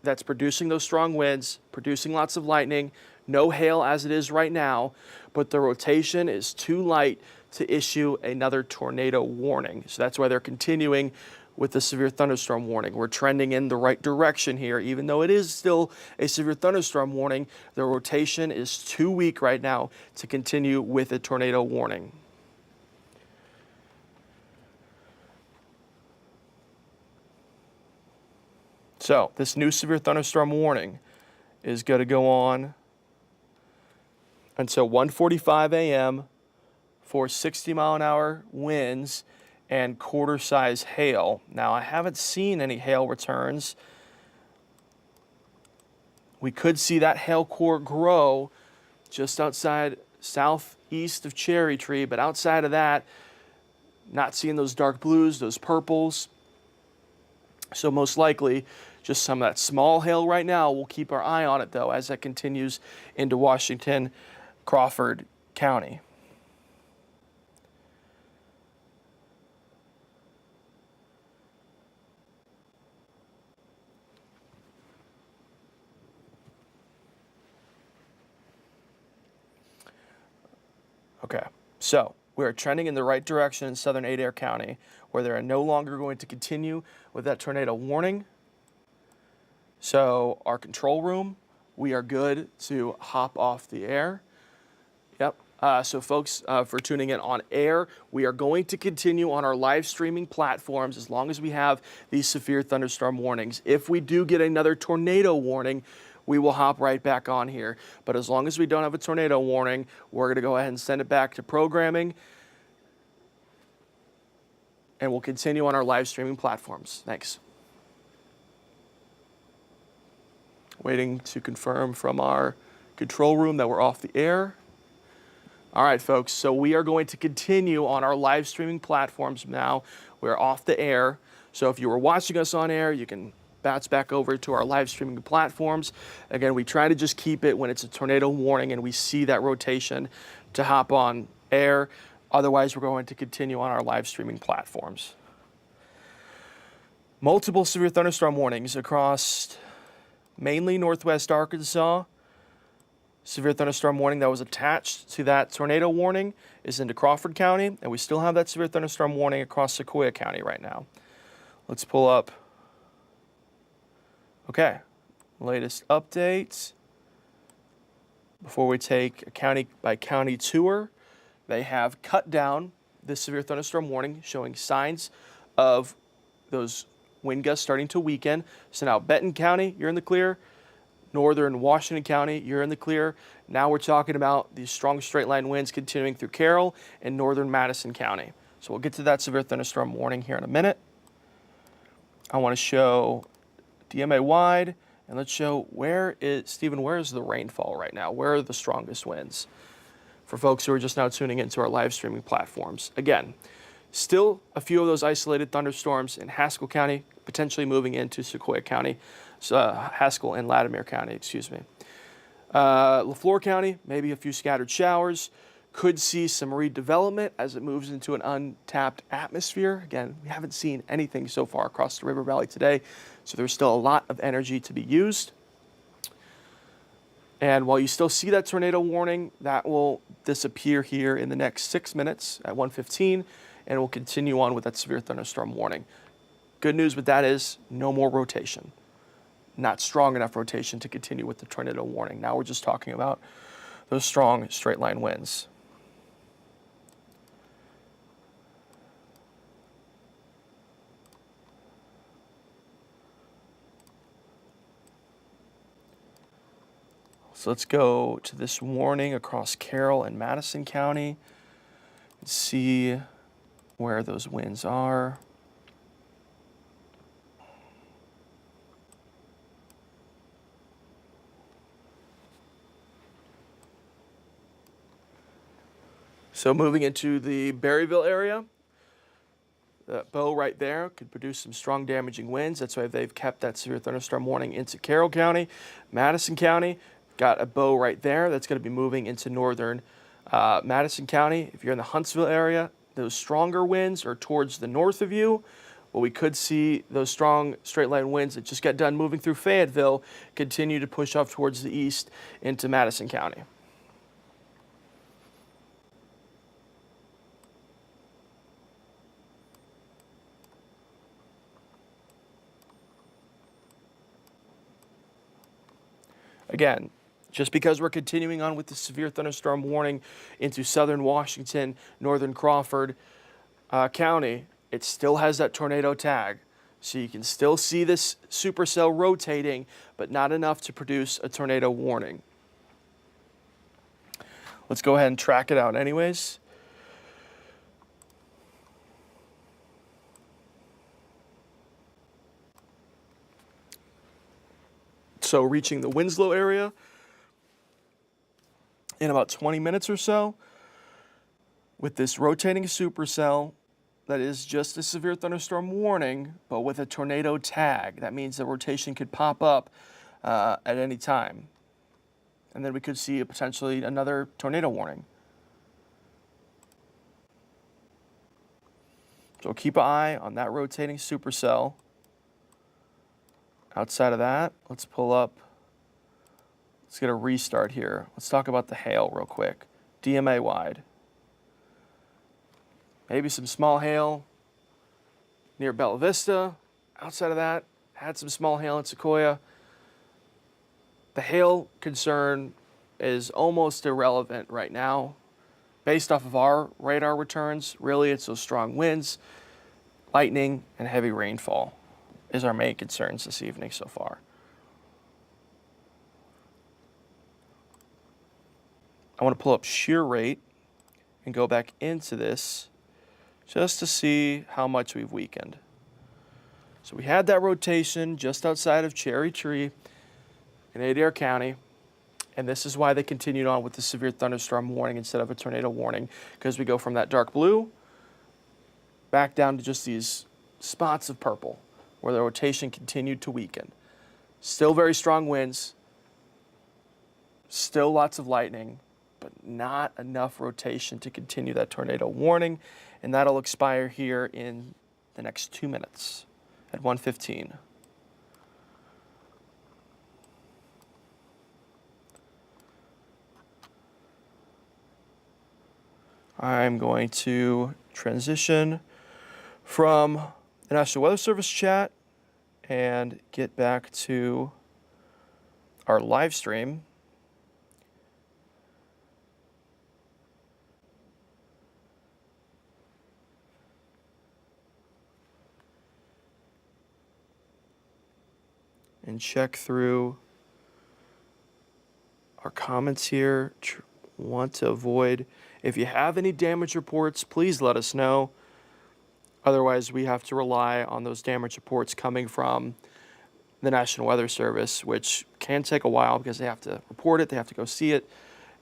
that's producing those strong winds, producing lots of lightning, no hail as it is right now, but the rotation is too light to issue another tornado warning. So that's why they're continuing with the severe thunderstorm warning. We're trending in the right direction here. Even though it is still a severe thunderstorm warning, the rotation is too weak right now to continue with a tornado warning. So this new severe thunderstorm warning is going to go on until 1:45 a.m. for 60-mile-an-hour winds and quarter-size hail. Now, I haven't seen any hail returns. We could see that hail core grow just outside southeast of Cherry Tree, but outside of that, not seeing those dark blues, those purples. So most likely, just some of that small hail right now. We'll keep our eye on it, though, as that continues into Washington, Crawford County. Okay, so we're trending in the right direction in southern Adair County, where they're no longer going to continue with that tornado warning. So our control room, we are good to hop off the air. Yep, So folks, for tuning in on air, we are going to continue on our live streaming platforms as long as we have these severe thunderstorm warnings. If we do get another tornado warning, we will hop right back on here. But as long as we don't have a tornado warning, we're going to go ahead and send it back to programming. And we'll continue on our live streaming platforms. Thanks. Waiting to confirm from our control room that we're off the air. All right, folks, so we are going to continue on our live streaming platforms now. We're off the air. So if you were watching us on air, you can bounce back over to our live streaming platforms. Again, we try to just keep it when it's a tornado warning and we see that rotation to hop on air. Otherwise, we're going to continue on our live streaming platforms. Multiple severe thunderstorm warnings across mainly northwest Arkansas. Severe thunderstorm warning that was attached to that tornado warning is into Crawford County, and we still have that severe thunderstorm warning across Sequoia County right now. Let's pull up. Okay, latest updates. Before we take a county by county tour, they have cut down this severe thunderstorm warning, showing signs of those wind gusts starting to weaken. So now Benton County, you're in the clear. Northern Washington County, you're in the clear. Now we're talking about these strong straight line winds continuing through Carroll and northern Madison County. So we'll get to that severe thunderstorm warning here in a minute. I want to show DMA wide, and let's show where is the rainfall right now? Where are the strongest winds? For folks who are just now tuning into our live streaming platforms. Again, still a few of those isolated thunderstorms in Haskell County, potentially moving into Sequoia County, Haskell and Latimer County, excuse me. LaFleur County, maybe a few scattered showers. Could see some redevelopment as it moves into an untapped atmosphere. Again, we haven't seen anything so far across the river valley today, so there's still a lot of energy to be used. And while you still see that tornado warning, that will disappear here in the next 6 minutes at 1:15, and we'll continue on with that severe thunderstorm warning. Good news with that is no more rotation. Not strong enough rotation to continue with the tornado warning. Now we're just talking about those strong straight line winds. So let's go to this warning across Carroll and Madison County and see where those winds are. So moving into the Berryville area, that bow right there could produce some strong damaging winds. That's why they've kept that severe thunderstorm warning into Carroll County. Madison County got a bow right there that's going to be moving into northern Madison County. If you're in the Huntsville area, those stronger winds are towards the north of you. Well, we could see those strong straight line winds that just got done moving through Fayetteville continue to push off towards the east into Madison County. Again, just because we're continuing on with the severe thunderstorm warning into southern Washington, northern Crawford County, it still has that tornado tag. So you can still see this supercell rotating, but not enough to produce a tornado warning. Let's go ahead and track it out anyways. So reaching the Winslow area in about 20 minutes or so with this rotating supercell that is just a severe thunderstorm warning, but with a tornado tag. That means the rotation could pop up at any time. And then we could see potentially another tornado warning. So keep an eye on that rotating supercell. Outside of that, let's pull up. Let's get a restart here. Let's talk about the hail real quick. DMA wide. Maybe some small hail near Bella Vista. Outside of that, had some small hail in Sequoia. The hail concern is almost irrelevant right now. based off of our radar returns, really it's those strong winds, lightning, and heavy rainfall is our main concerns this evening so far. I want to pull up shear rate and go back into this just to see how much we've weakened. So we had that rotation just outside of Cherry Tree in Adair County, and this is why they continued on with the severe thunderstorm warning instead of a tornado warning, because we go from that dark blue back down to just these spots of purple where the rotation continued to weaken. Still very strong winds, still lots of lightning, but not enough rotation to continue that tornado warning, and that'll expire here in the next 2 minutes at 1:15. I'm going to transition from the National Weather Service chat and get back to our live stream. And check through our comments here. Want to avoid, if you have any damage reports, please let us know. Otherwise, we have to rely on those damage reports coming from the National Weather Service, which can take a while because they have to report it, they have to go see it,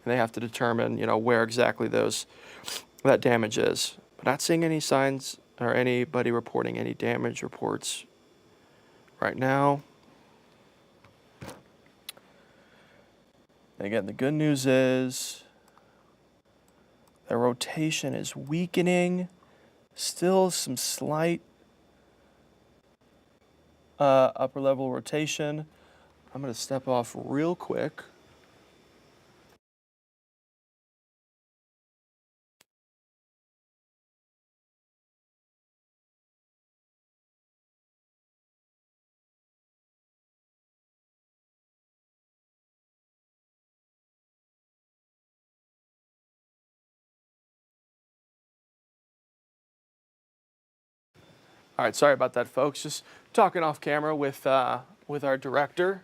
and they have to determine, where exactly that damage is. But not seeing any signs or anybody reporting any damage reports right now. Again, the good news is the rotation is weakening. Still some slight upper level rotation. I'm going to step off real quick. All right, sorry about that, folks. Just talking off camera with our director.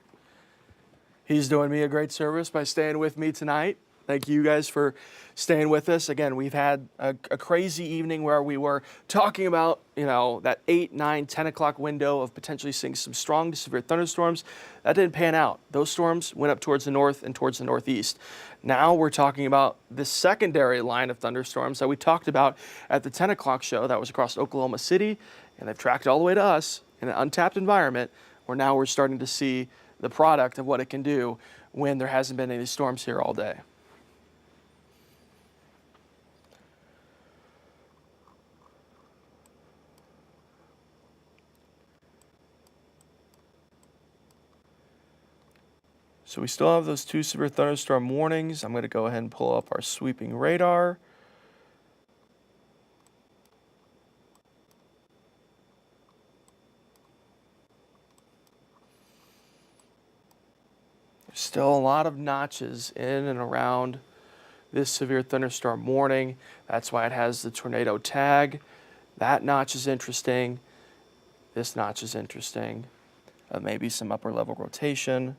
He's doing me a great service by staying with me tonight. Thank you guys for staying with us. Again, we've had a crazy evening where we were talking about, that 8, 9, 10 o'clock window of potentially seeing some strong to severe thunderstorms. That didn't pan out. Those storms went up towards the north and towards the northeast. Now we're talking about the secondary line of thunderstorms that we talked about at the 10 o'clock show that was across Oklahoma City, and they've tracked all the way to us in an untapped environment where now we're starting to see the product of what it can do when there hasn't been any storms here all day. So we still have those 2 severe thunderstorm warnings. I'm going to go ahead and pull up our sweeping radar. There's still a lot of notches in and around this severe thunderstorm warning. That's why it has the tornado tag. That notch is interesting. This notch is interesting. Maybe some upper level rotation.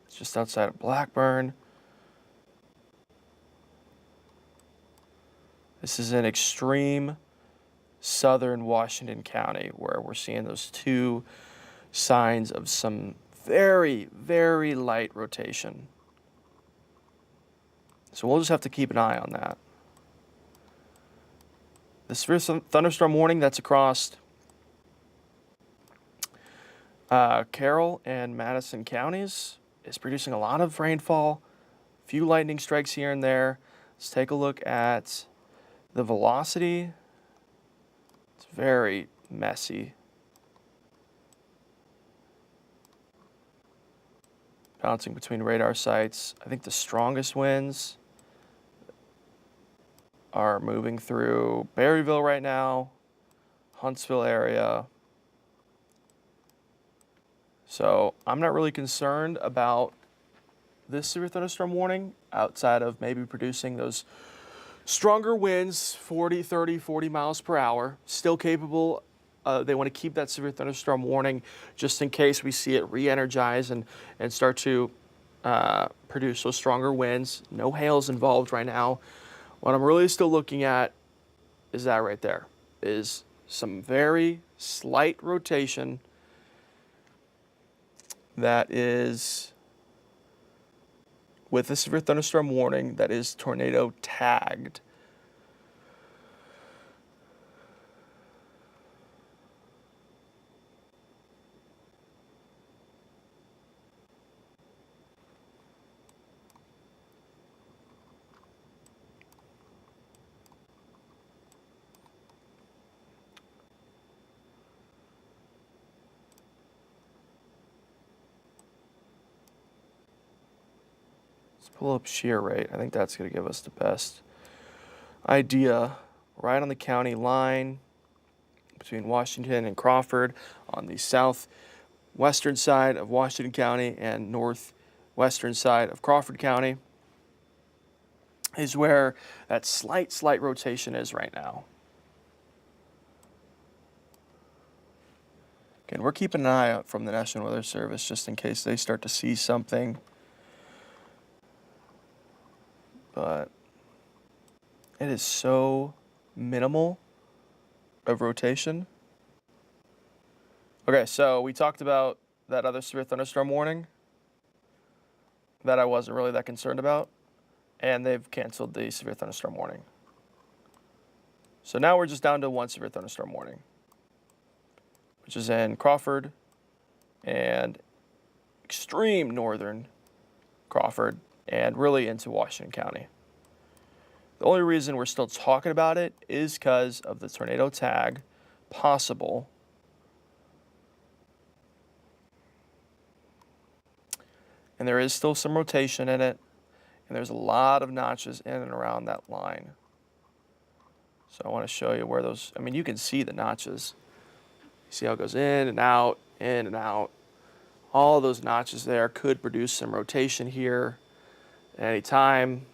It's just outside of Blackburn. This is in extreme southern Washington County where we're seeing those 2 signs of some very, very light rotation. So we'll just have to keep an eye on that. The severe thunderstorm warning that's across Carroll and Madison counties is producing a lot of rainfall, a few lightning strikes here and there. Let's take a look at the velocity. It's very messy. Bouncing between radar sites. I think the strongest winds are moving through Berryville right now, Huntsville area. So I'm not really concerned about this severe thunderstorm warning, outside of maybe producing those stronger winds, 40, 30, 40 miles per hour, still capable. They want to keep that severe thunderstorm warning just in case we see it re-energize and start to produce those stronger winds. No hail's involved right now. What I'm really still looking at is that right there, is some very slight rotation that is with a severe thunderstorm warning that is tornado tagged. Let's pull up shear rate. I think that's going to give us the best idea. Right on the county line between Washington and Crawford on the southwestern side of Washington County and northwestern side of Crawford County is where that slight rotation is right now. Again, we're keeping an eye out from the National Weather Service just in case they start to see something. But it is so minimal of rotation. Okay, so we talked about that other severe thunderstorm warning that I wasn't really that concerned about, and they've canceled the severe thunderstorm warning. So now we're just down to one severe thunderstorm warning, which is in Crawford and extreme northern Crawford and really into Washington County. The only reason we're still talking about it is because of the tornado tag possible. And there is still some rotation in it, and there's a lot of notches in and around that line. So I want to show you where those, I mean, you can see the notches. You see how it goes in and out, in and out. All those notches there could produce some rotation here at any time,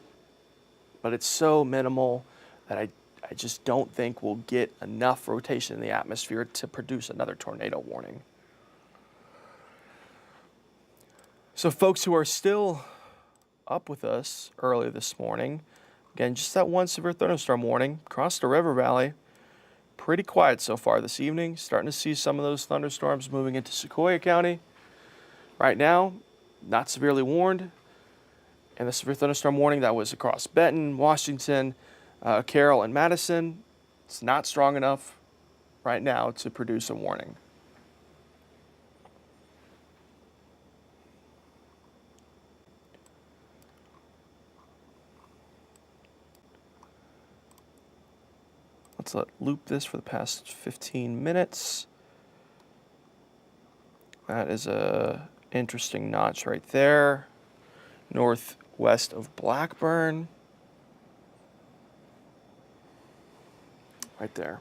but it's so minimal that I just don't think we'll get enough rotation in the atmosphere to produce another tornado warning. So folks who are still up with us early this morning, again, just that one severe thunderstorm warning across the river valley. Pretty quiet so far this evening. Starting to see some of those thunderstorms moving into Sequoia County. Right now, not severely warned. And the severe thunderstorm warning that was across Benton, Washington, Carroll, and Madison, it's not strong enough right now to produce a warning. Let's loop this for the past 15 minutes. That is a interesting notch right there. Northwest of Blackburn. Right there.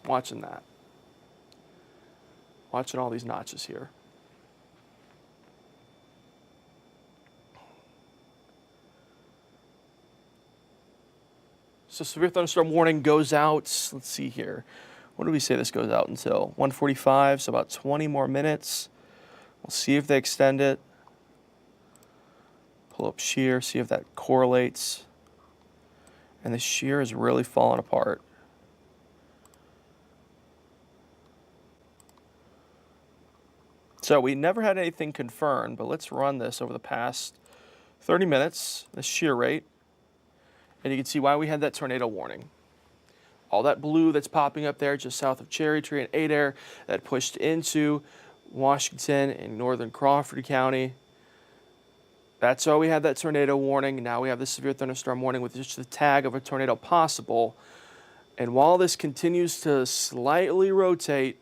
Watching that. Watching all these notches here. So severe thunderstorm warning goes out, let's see here. What do we say this goes out until? 1:45, so about 20 more minutes. We'll see if they extend it. Pull up shear, see if that correlates. And the shear is really falling apart. So we never had anything confirmed, but let's run this over the past 30 minutes, the shear rate. And you can see why we had that tornado warning. All that blue that's popping up there just south of Cherry Tree and Adair that pushed into Washington and northern Crawford County. That's why we had that tornado warning. Now we have the severe thunderstorm warning with just the tag of a tornado possible. And while this continues to slightly rotate,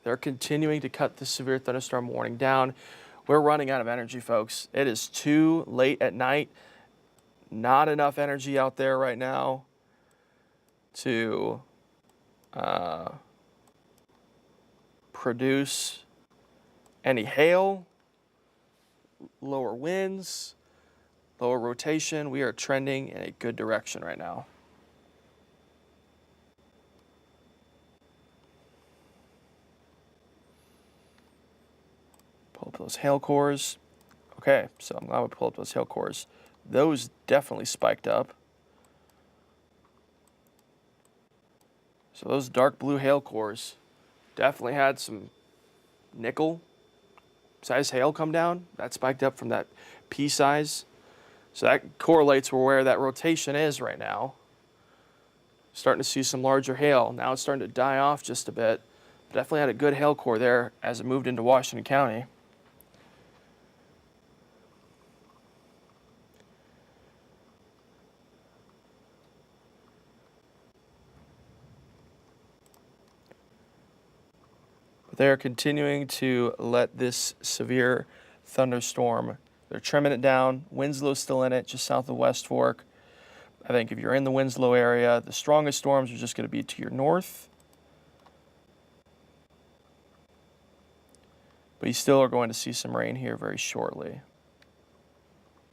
they're continuing to cut the severe thunderstorm warning down. We're running out of energy, folks. It is too late at night. Not enough energy out there right now to produce any hail, lower winds, lower rotation. We are trending in a good direction right now. Pull up those hail cores. Okay, so I'm glad we pulled up those hail cores. Those definitely spiked up. So those dark blue hail cores definitely had some nickel size hail come down. That spiked up from that P size. So that correlates with where that rotation is right now. Starting to see some larger hail. Now it's starting to die off just a bit. Definitely had a good hail core there as it moved into Washington County. They're continuing to let this severe thunderstorm, they're trimming it down. Winslow's still in it, just south of West Fork. I think if you're in the Winslow area, the strongest storms are just going to be to your north. But you still are going to see some rain here very shortly.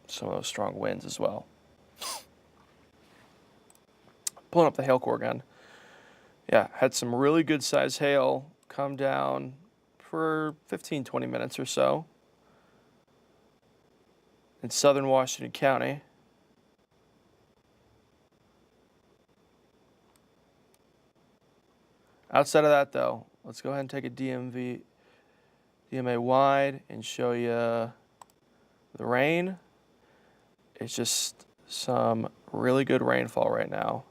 Some of those strong winds as well. Pulling up the hail core again. Yeah, had some really good size hail come down for 15-20 minutes or so in southern Washington County. Outside of that, though, let's go ahead and take a DMA wide and show you the rain. It's just some really good rainfall right now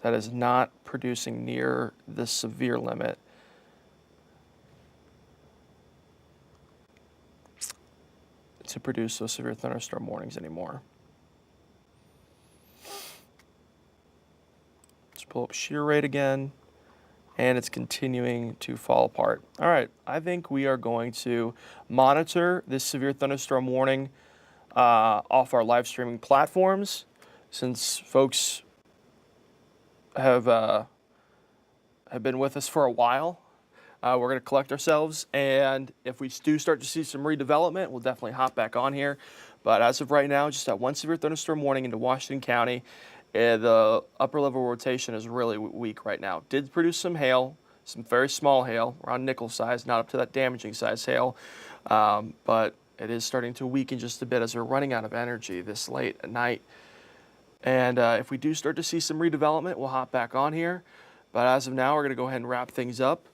that is not producing near the severe limit. To produce those severe thunderstorm warnings anymore. Let's pull up shear rate again, and it's continuing to fall apart. All right, I think we are going to monitor this severe thunderstorm warning off our live streaming platforms, since folks have been with us for a while. We're going to collect ourselves, and if we do start to see some redevelopment, we'll definitely hop back on here. But as of right now, just that one severe thunderstorm warning into Washington County. The upper level rotation is really weak right now. Did produce some hail, some very small hail, around nickel size, not up to that damaging size hail, but it is starting to weaken just a bit as we're running out of energy this late at night. And if we do start to see some redevelopment, we'll hop back on here. But as of now, we're going to go ahead and wrap things up.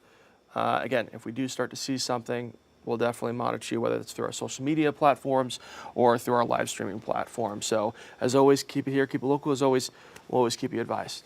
Again, if we do start to see something, we'll definitely monitor you, whether it's through our social media platforms or through our live streaming platform. So as always, keep it here, keep it local. As always, we'll always keep you advised.